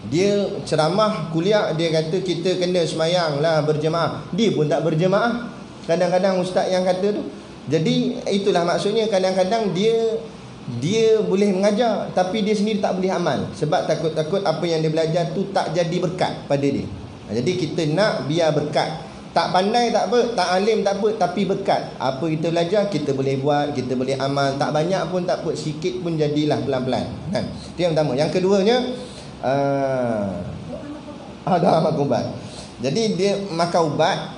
Dia ceramah kuliah, dia kata kita kena semayang lah berjemaah, dia pun tak berjemaah. Kadang-kadang ustaz yang kata tu. Jadi itulah maksudnya, kadang-kadang dia boleh mengajar tapi dia sendiri tak boleh amal. Sebab takut-takut apa yang dia belajar tu tak jadi berkat pada dia. Jadi kita nak biar berkat. Tak pandai tak apa, tak alim tak apa, tapi berkat. Apa kita belajar kita boleh buat, kita boleh amal. Tak banyak pun tak apa, sikit pun jadilah pelan-pelan, kan? Itu yang pertama. Yang keduanya, dah makan ubat. Jadi dia makan ubat,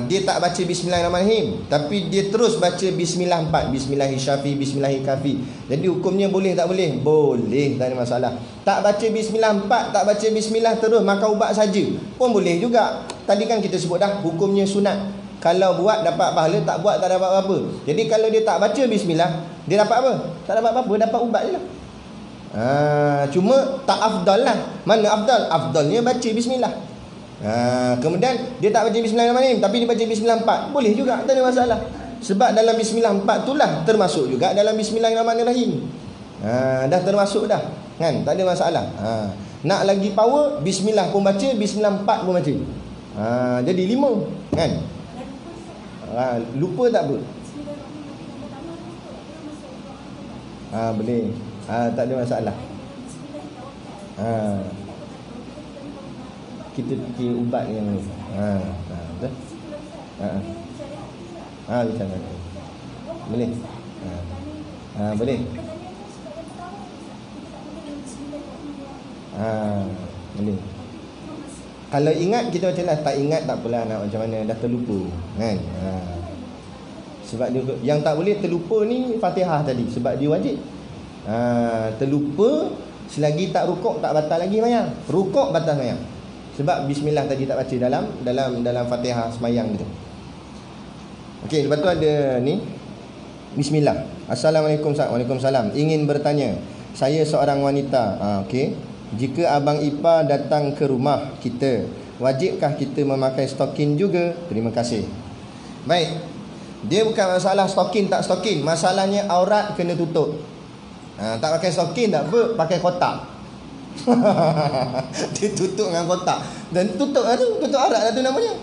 dia tak baca Bismillahirrahmanirrahim, tapi dia terus baca Bismillah 4, Bismillahirrahmanirrahim, Bismillahirrahmanirrahim. Jadi hukumnya boleh tak boleh? Boleh, tak ada masalah. Tak baca Bismillah 4, tak baca Bismillah terus makan ubat saja pun boleh juga. Tadi kan kita sebut dah, hukumnya sunat. Kalau buat dapat pahala, tak buat tak dapat apa-apa. Jadi kalau dia tak baca Bismillah, dia dapat apa? Tak dapat apa-apa, dapat ubat je lah. Cuma tak afdal lah. Mana afdal? Afdalnya baca Bismillah. Kemudian dia tak baca Bismillahirrahmanirrahim tapi dia baca Bismillah 4, boleh juga, tak ada masalah. Sebab dalam Bismillah 4 itulah termasuk juga dalam Bismillahirrahmanirrahim. Dah termasuk dah, kan? Tak ada masalah. Nak lagi power, Bismillah pun baca, Bismillah 4 pun baca. Jadi 5, kan? Lupa tak apa? Boleh. Tak ada masalah. Kita fikir ubat yang ni. Betul? Macam mana? Boleh? Boleh? Boleh. Kalau ingat kita baca lah, tak ingat tak apalah, nak macam mana, dah terlupa, kan? Sebab dia, yang tak boleh terlupa ni Fatihah tadi, sebab dia wajib. Terlupa selagi tak rukuk tak batal lagi mayang. Rukuk batal mayang. Sebab Bismillah tadi tak baca dalam Fatihah semayang gitu. Okey, lepas tu ada ni Bismillah. Assalamualaikum. Waalaikumsalam. Ingin bertanya, saya seorang wanita. Okey. Jika abang ipar datang ke rumah kita, wajibkah kita memakai stokin juga? Terima kasih. Baik. Dia bukan masalah stokin tak stokin, masalahnya aurat kena tutup. Tak pakai stokin tak apa, pakai kotak. Dia tutup dengan kotak. Dan tutup lah tu, tutup aurat lah tu namanya.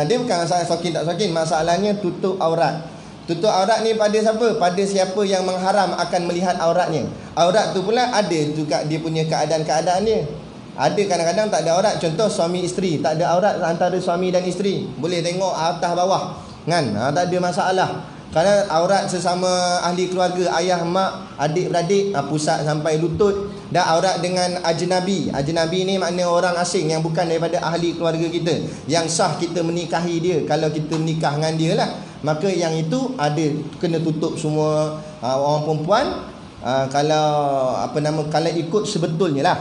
Dia bukan masalah stokin tak stokin, masalahnya tutup aurat. Tutup aurat ni pada siapa? Pada siapa yang mengharam akan melihat auratnya. Aurat tu pula ada juga dia punya keadaan-keadaan dia. Ada kadang-kadang tak ada aurat. Contoh suami isteri, tak ada aurat antara suami dan isteri, boleh tengok atas bawah, kan? Tak ada masalah. Kerana aurat sesama ahli keluarga, ayah, mak, adik-beradik, pusat sampai lutut. Dan aurat dengan ajnabi. Ajnabi ni makna orang asing yang bukan daripada ahli keluarga kita, yang sah kita menikahi dia. Kalau kita menikah dengan dia lah, maka yang itu ada kena tutup semua. Orang perempuan, kalau ikut sebetulnya lah,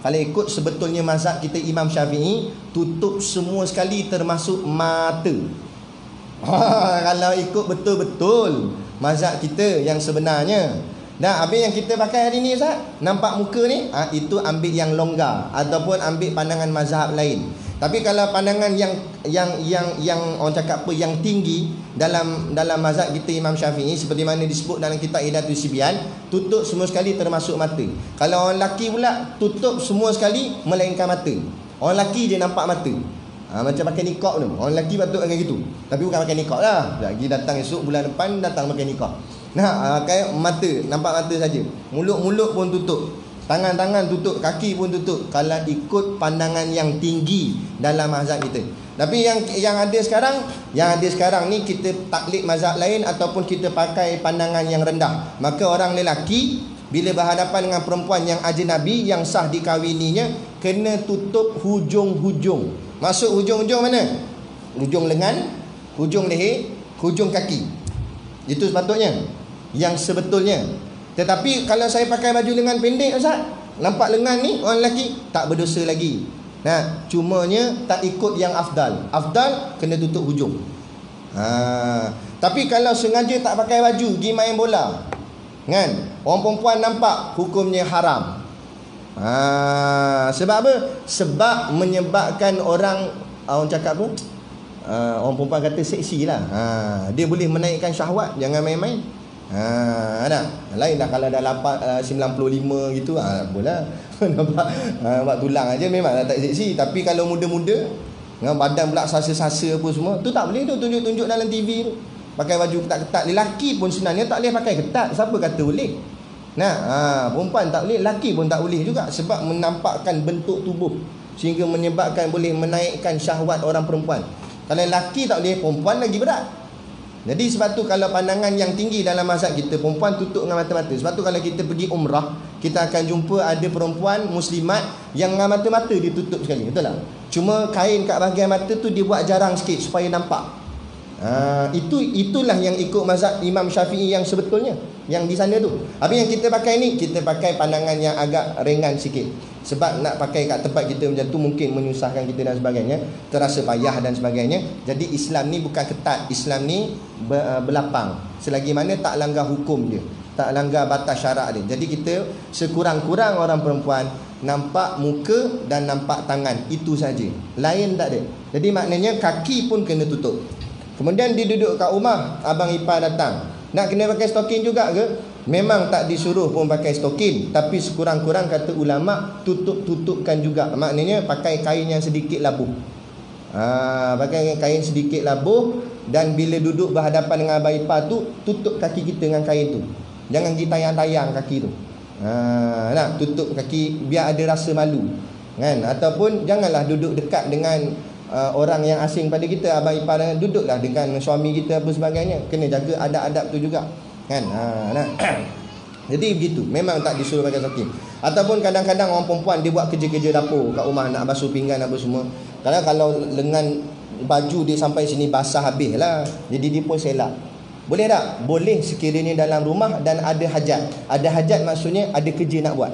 kalau ikut sebetulnya mazhab kita Imam Syafi'i, tutup semua sekali termasuk mata. Kalau ikut betul-betul mazhab kita yang sebenarnya. Dan habis yang kita pakai hari ni, Ustaz, nampak muka ni, itu ambil yang longgar ataupun ambil pandangan mazhab lain. Tapi kalau pandangan yang orang cakap apa, yang tinggi dalam mazhab kita Imam Syafi'i, seperti mana disebut dalam kitab Hidayatus Sibyan, tutup semua sekali termasuk mata. Kalau orang lelaki pula, tutup semua sekali melainkan mata. Orang lelaki je nampak mata. Macam pakai nikah tu, orang lelaki patut pakai gitu. Tapi bukan pakai nikah lah. Lagi datang esok, bulan depan datang pakai nikah. Pakai mata, nampak mata saja. Mulut-mulut pun tutup. Tangan-tangan tutup, kaki pun tutup kalau ikut pandangan yang tinggi dalam mazhab kita. Tapi yang ada sekarang ni kita taklid mazhab lain ataupun kita pakai pandangan yang rendah. Maka orang lelaki bila berhadapan dengan perempuan yang ajnabi yang sah dikawininya kena tutup hujung-hujung. Maksud hujung-hujung mana? Hujung lengan, hujung leher, hujung kaki. Itu sepatutnya, yang sebetulnya. Tetapi kalau saya pakai baju lengan pendek, Ustaz, nampak lengan ni orang lelaki, tak berdosa lagi. Nah, cumanya tak ikut yang afdal. Afdal kena tutup hujung. Tapi kalau sengaja tak pakai baju pergi main bola, kan, orang perempuan nampak, hukumnya haram. Sebab apa? Sebab menyebabkan orang cakap apa? Orang perempuan kata seksi lah. Dia boleh menaikkan syahwat. Jangan main-main. Lain dah kalau dah 95 gitu, boleh nampak tulang aja memang tak seksi. Tapi kalau muda-muda dengan badan pula sasa-sasa apa semua, tu tak boleh tu tunjuk-tunjuk dalam TV tu. Pakai baju ketat-ketat. Lelaki pun sebenarnya tak boleh pakai ketat. Siapa kata boleh? Perempuan tak boleh, lelaki pun tak boleh juga. Sebab menampakkan bentuk tubuh sehingga menyebabkan boleh menaikkan syahwat orang perempuan. Kalau lelaki tak boleh, perempuan lagi berat. Jadi sebab tu kalau pandangan yang tinggi dalam mazhab kita, perempuan tutup dengan mata-mata. Sebab tu kalau kita pergi umrah, kita akan jumpa ada perempuan muslimat yang dengan mata-mata dia tutup sekali. Betul tak? Cuma kain kat bahagian mata tu dia buat jarang sikit supaya nampak. Itulah yang ikut mazhab Imam Syafi'i yang sebetulnya, yang di sana tu. Habis yang kita pakai ni, kita pakai pandangan yang agak ringan sikit. Sebab nak pakai kat tempat kita macam tu mungkin menyusahkan kita dan sebagainya, terasa payah dan sebagainya. Jadi Islam ni bukan ketat, Islam ni berlapang. Selagi mana tak langgar hukum dia, tak langgar batas syarak dia. Jadi kita sekurang-kurang orang perempuan nampak muka dan nampak tangan, itu saja. Lain tak ada. Jadi maknanya kaki pun kena tutup. Kemudian dia duduk kat rumah, abang ipar datang, nak kena pakai stokin juga ke? Memang tak disuruh pun pakai stokin, tapi sekurang-kurang kata ulama tutupkan juga. Maknanya pakai kain yang sedikit labuh. Pakai kain sedikit labuh. Dan bila duduk berhadapan dengan abang ipar tu, tutup kaki kita dengan kain tu. Jangan pergi tayang-tayang kaki tu. Tutup kaki biar ada rasa malu, kan? Ataupun janganlah duduk dekat dengan orang yang asing pada kita. Abang ipar duduklah dengan suami kita apa sebagainya. Kena jaga adab-adab tu juga, kan? Jadi begitu. Memang tak disuruh pakai stokin. Ataupun kadang-kadang orang perempuan dia buat kerja-kerja dapur kat rumah, nak basuh pinggan apa semua. Kalau lengan baju dia sampai sini basah habis lah. Jadi dia pun selak. Boleh tak? Boleh sekiranya dalam rumah dan ada hajat. Ada hajat maksudnya ada kerja nak buat.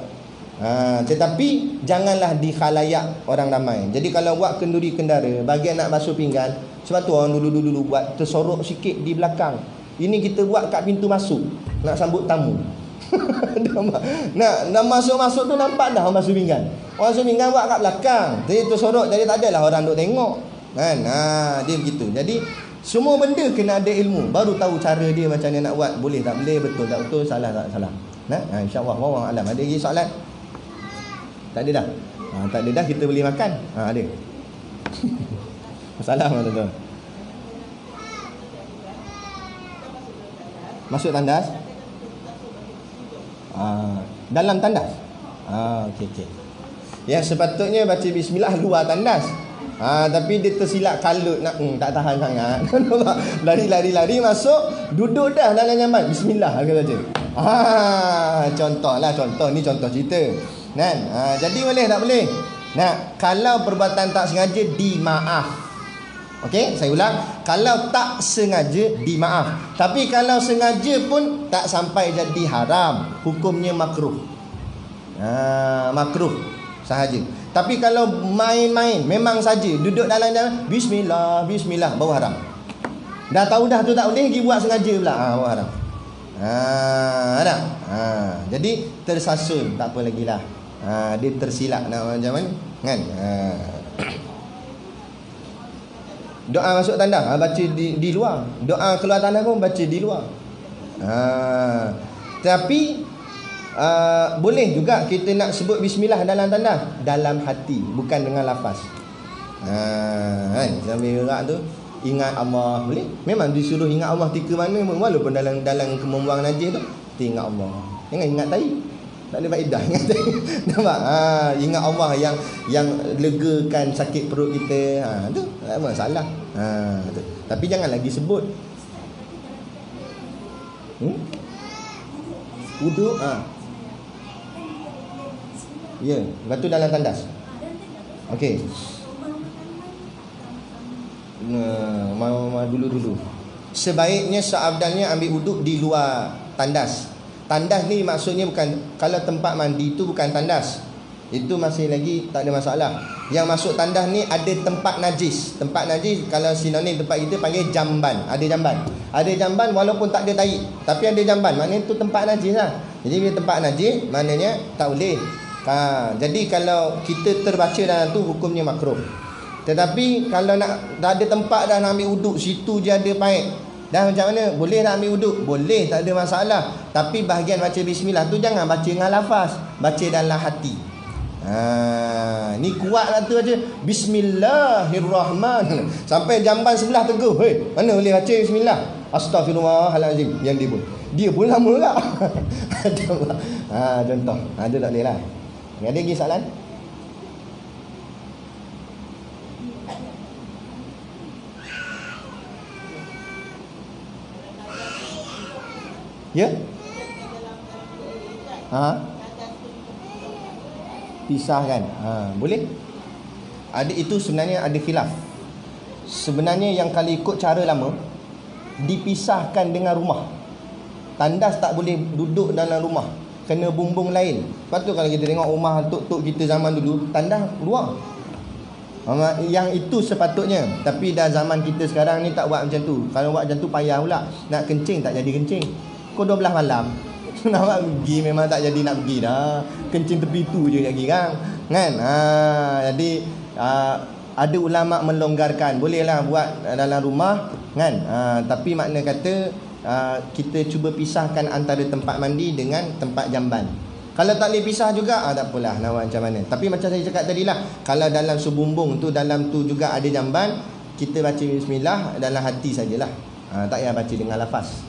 Tetapi janganlah di khalayak orang ramai. Jadi kalau buat kenduri kendara, bagian nak basuh pinggan, sebab tu orang dulu buat tersorok sikit di belakang. Ini kita buat kat pintu masuk, nak sambut tamu. nak masuk-masuk tu nampak dah orang basuh pinggan. Orang basuh pinggan buat kat belakang. Jadi tersorok, jadi tak adalah orang duk tengok, kan? Dia begitu. Jadi semua benda kena ada ilmu, baru tahu cara dia macam mana nak buat. Boleh tak boleh, betul tak betul, salah tak salah. InsyaAllah wallahu alam. Ada lagi soalan? Tak ada dah. Tak ada dah, kita boleh makan. Ada. Assalamualaikum tuan-tuan. Masuk tandas? Dalam tandas? Okey. Yang sepatutnya baca bismillah luar tandas. Tapi dia tersilap kalut nak tak tahan sangat. Lari masuk, duduk dah dalam nyaman. Bismillah dia baca. Contoh ni contoh cerita. Kan? Jadi boleh tak boleh? Kalau perbuatan tak sengaja dimaaf. Okey, saya ulang. Kalau tak sengaja dimaaf. Tapi kalau sengaja pun tak sampai jadi haram. Hukumnya makruh. Makruh sahaja. Tapi kalau main-main, memang saja duduk dalam bismillah baru haram. Dah tahu dah tu tak boleh, pergi buat sengaja pula, baru haram. Ada. Jadi tersasul, tak apa lagi lah. Dia tersilap nak macam mana, kan? Doa masuk tandas, baca di luar. Doa keluar tandas pun baca di luar. Tapi boleh juga kita nak sebut bismillah dalam tandas, dalam hati, bukan dengan lafaz. Sambil gerak tu ingat Allah, boleh. Memang disuruh ingat Allah ketika mana, walaupun dalam kemampuan najis tu, kita ingat Allah. Jangan ingat tai. Tak ada faedah. Nampak? Ingat Allah yang legakan sakit perut kita. Tu tak ada masalah. Tu. Tapi jangan lagi sebut. Wuduk. Ya, lepas tu dalam tandas. Okey. Dulu. Sebaiknya seabdalnya ambil wuduk di luar tandas. Tandas ni maksudnya bukan, kalau tempat mandi tu bukan tandas, itu masih lagi tak ada masalah. Yang masuk tandas ni ada tempat najis. Tempat najis kalau sinonim tempat kita panggil jamban. Ada jamban walaupun tak ada tahi, tapi ada jamban, maknanya tu tempat najis lah. Jadi bila tempat najis, maknanya tak boleh. Jadi kalau kita terbaca dalam tu, hukumnya makruh. Tetapi kalau nak dah ada tempat dah nak ambil wuduk, situ je ada paip, dah macam mana? Boleh nak ambil wuduk? Boleh, tak ada masalah. Tapi bahagian baca bismillah tu jangan baca dengan lafaz, baca dalam hati. Ni kuat lah tu aja. Bismillahirrahmanirrahim. Sampai jamban sebelah teguh. Hei, mana boleh baca bismillah? Astaghfirullahalazim. Yang dia pun lama tak? Contoh. Ada tak boleh lah. Ada lagi soalan? Ya? Pisahkan. Boleh? Ada, itu sebenarnya ada khilaf. Sebenarnya yang kalau ikut cara lama, dipisahkan dengan rumah. Tandas tak boleh duduk dalam rumah, kena bumbung lain. Lepas tu kalau kita tengok rumah tok-tok kita zaman dulu, tandas luar. Yang itu sepatutnya. Tapi dah zaman kita sekarang ni tak buat macam tu. Kalau buat macam tu payah pula. Nak kencing tak jadi kencing. Kau 12 malam nak pergi memang tak jadi nak pergi dah. Kencing tepi tu je lagi kan. Jadi ada ulama melonggarkan, bolehlah buat dalam rumah kan. Tapi makna kata kita cuba pisahkan antara tempat mandi dengan tempat jamban. Kalau tak boleh pisah juga, tak apalah nak buat macam mana. Tapi macam saya cakap tadi lah, kalau dalam sebumbung tu, dalam tu juga ada jamban, kita baca bismillah dalam hati sajalah. Tak payah baca dengan lafaz.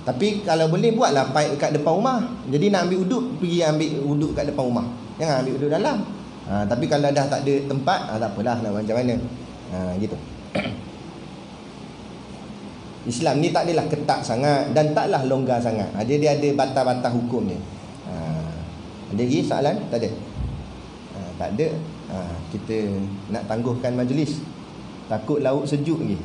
Tapi kalau boleh buatlah paip kat depan rumah. Jadi nak ambil wuduk, pergi ambil wuduk kat depan rumah, jangan ambil wuduk dalam. Tapi kalau dah tak ada tempat, tak apalah nak macam mana. Gitu. Islam ni tak adalah ketat sangat dan taklah longgar sangat. Dia ada batas-batas hukum dia. Ada lagi soalan? Tak ada. Tak ada. Kita nak tangguhkan majlis. Takut laut sejuk lagi.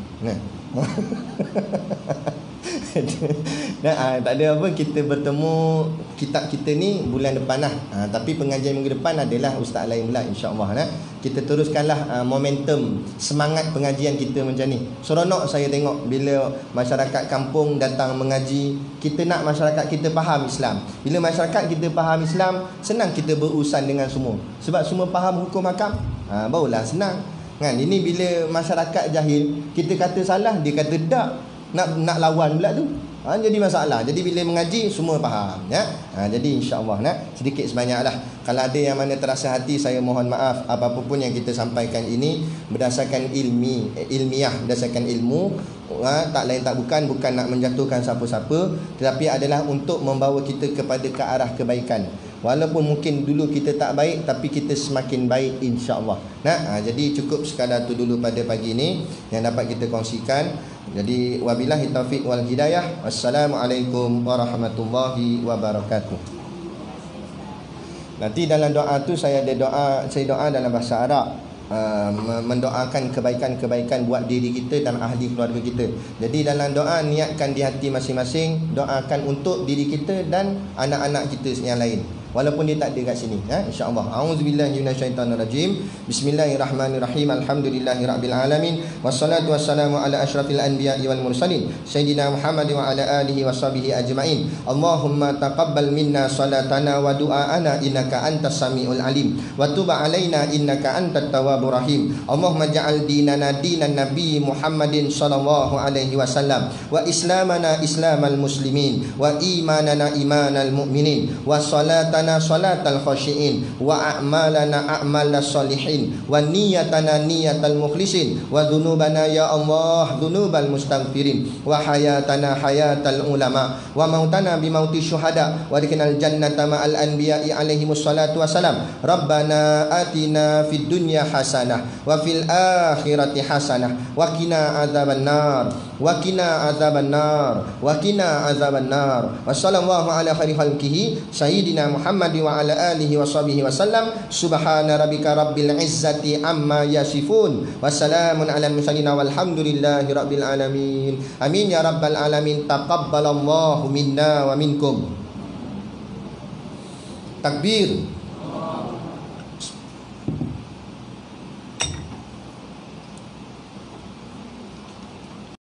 Tak ada apa, kita bertemu kitab kita ni bulan depan lah. Tapi pengajian minggu depan adalah ustaz lain pula, insya-Allah. Kita teruskanlah momentum semangat pengajian kita macam ni. Seronok saya tengok bila masyarakat kampung datang mengaji. Kita nak masyarakat kita faham Islam. Bila masyarakat kita faham Islam, senang kita berurusan dengan semua. Sebab semua faham hukum hakam, barulah senang kan. Ini bila masyarakat jahil, kita kata salah, dia kata tak, nak lawan pula tu. Jadi masalah. Jadi bila mengaji semua faham ya. Jadi insya-Allah sedikit sebanyaklah. Kalau ada yang mana terasa hati, saya mohon maaf. Apa-apa pun yang kita sampaikan ini berdasarkan ilmiah, berdasarkan ilmu, tak lain tak bukan nak menjatuhkan siapa-siapa, tetapi adalah untuk membawa kita kepada ke arah kebaikan. Walaupun mungkin dulu kita tak baik, tapi kita semakin baik insya-Allah. Jadi cukup sekadar tu dulu pada pagi ini yang dapat kita kongsikan. Jadi wabillahi taufiq wal hidayah. Wassalamualaikum warahmatullahi wabarakatuh. Nanti dalam doa tu saya doa dalam bahasa Arab, mendoakan kebaikan-kebaikan buat diri kita dan ahli keluarga kita. Jadi dalam doa niatkan di hati masing-masing, doakan untuk diri kita dan anak-anak kita yang lain, walaupun dia tak ada kat sini insya-Allah. Auzubillahi minasyaitonirrajim. Bismillahirrahmanirrahim. Alhamdulillahirabbil alamin. Wassalatu wassalamu ala asyrafil anbiya'i wal mursalin sayyidina Muhammad wa ala alihi washabihi ajmain. Allahumma taqabbal minna salatana wa du'aana innaka antas samiul alim wa tub alaina innaka antat tawwabur rahim. Allahumma ja'al dinana dinan nabi Muhammadin sallallahu alaihi wasallam wa islamana islamal muslimin wa imanana imanal mu'minin wa salata salatana salatal khashiin, wa a'malana a'malas salihin, wa niyatana niyatal mukhlisin, wa dhunubana ya Allah dhunubal mustaghfirin, wa hayatana hayatal ulama, wa mautana bimauti syuhada, wa dikinal jannata ma'al anbiya'i alaihimus salatu wassalam. Rabbana atina fid dunya hasanah wa fil akhirati hasanah wa qina adzaban nar, wa qina adzaban nar, wa qina adzaban nar. Wassallallahu ala khairi khalqihi sayyidina Muhammad wa ala alihi wa sahbihi wasallam. Subhana rabbika rabbil izzati amma yasifun, wassalamun ala mursalin walhamdulillahi rabbil alamin. Amin ya rabbal alamin. Taqabbalallahu minna wa minkum. Takbir.